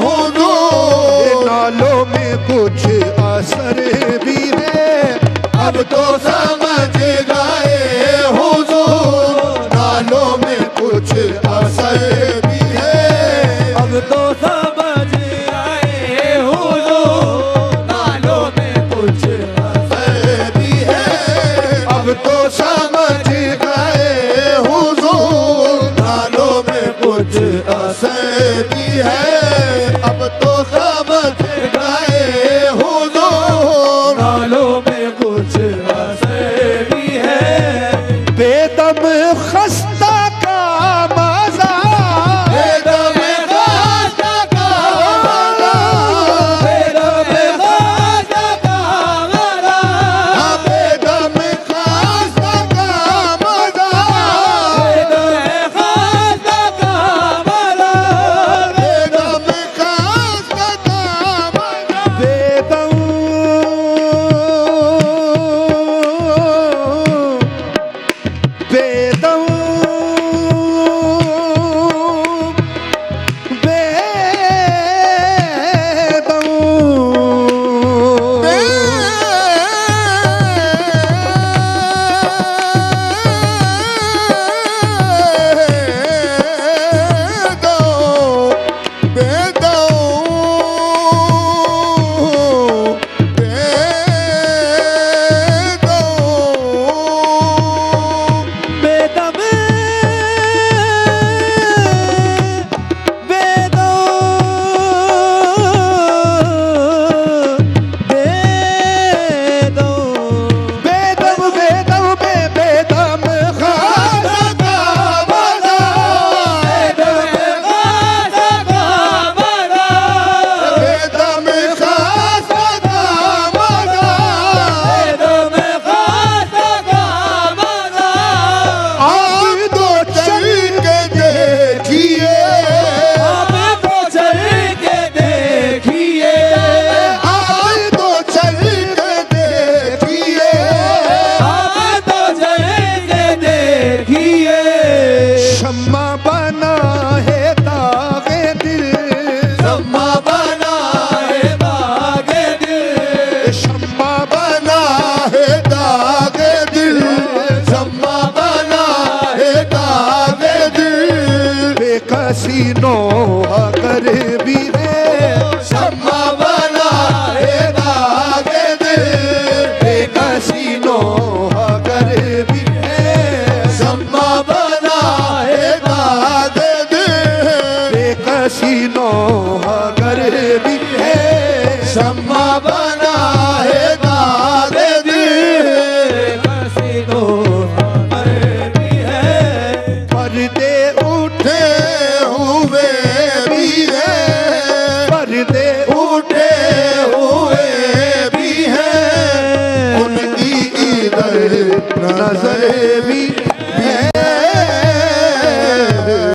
हुजूर, नालों में कुछ असर भी है, अब तो समझ गए हुजूर, नालों में कुछ असर भी है, अब तो समझ आए हुजूर, नालों में कुछ असर भी है, अब तो समझ गए हुजूर, नालों में कुछ असर भी है, अब तो समझ गए हुजूर, नालों में कुछ असर भी है, बेदम खस्ता का मजा, बेदम खासा का मजा, बेदम खासा का मजा, बेदम खासा का मजा, बेदम खासा का मजा, बेदम खासा का मजा, बेदम बेदम बेदम बेदम बेदम बेदम खासा का मजा, बेदम खासा का मजा, आप तो चल के देखिए, आप तो चल के देखिए, शम्मा बना है दागे दिल, शम्मा बना है दागे दिल, शम्मा बना है दागे दिल, शम्मा बना है दागे दिल, बेकसी नो अगर भी है, शम्मा बना है दागे दिल, बेकसी नो अगर भी है, शम्मा बना है दागे दिल, बेकसी नो अगर भी है, शम्मा बना है दागे दिल, हसीनो पर भी है, पर नजर भी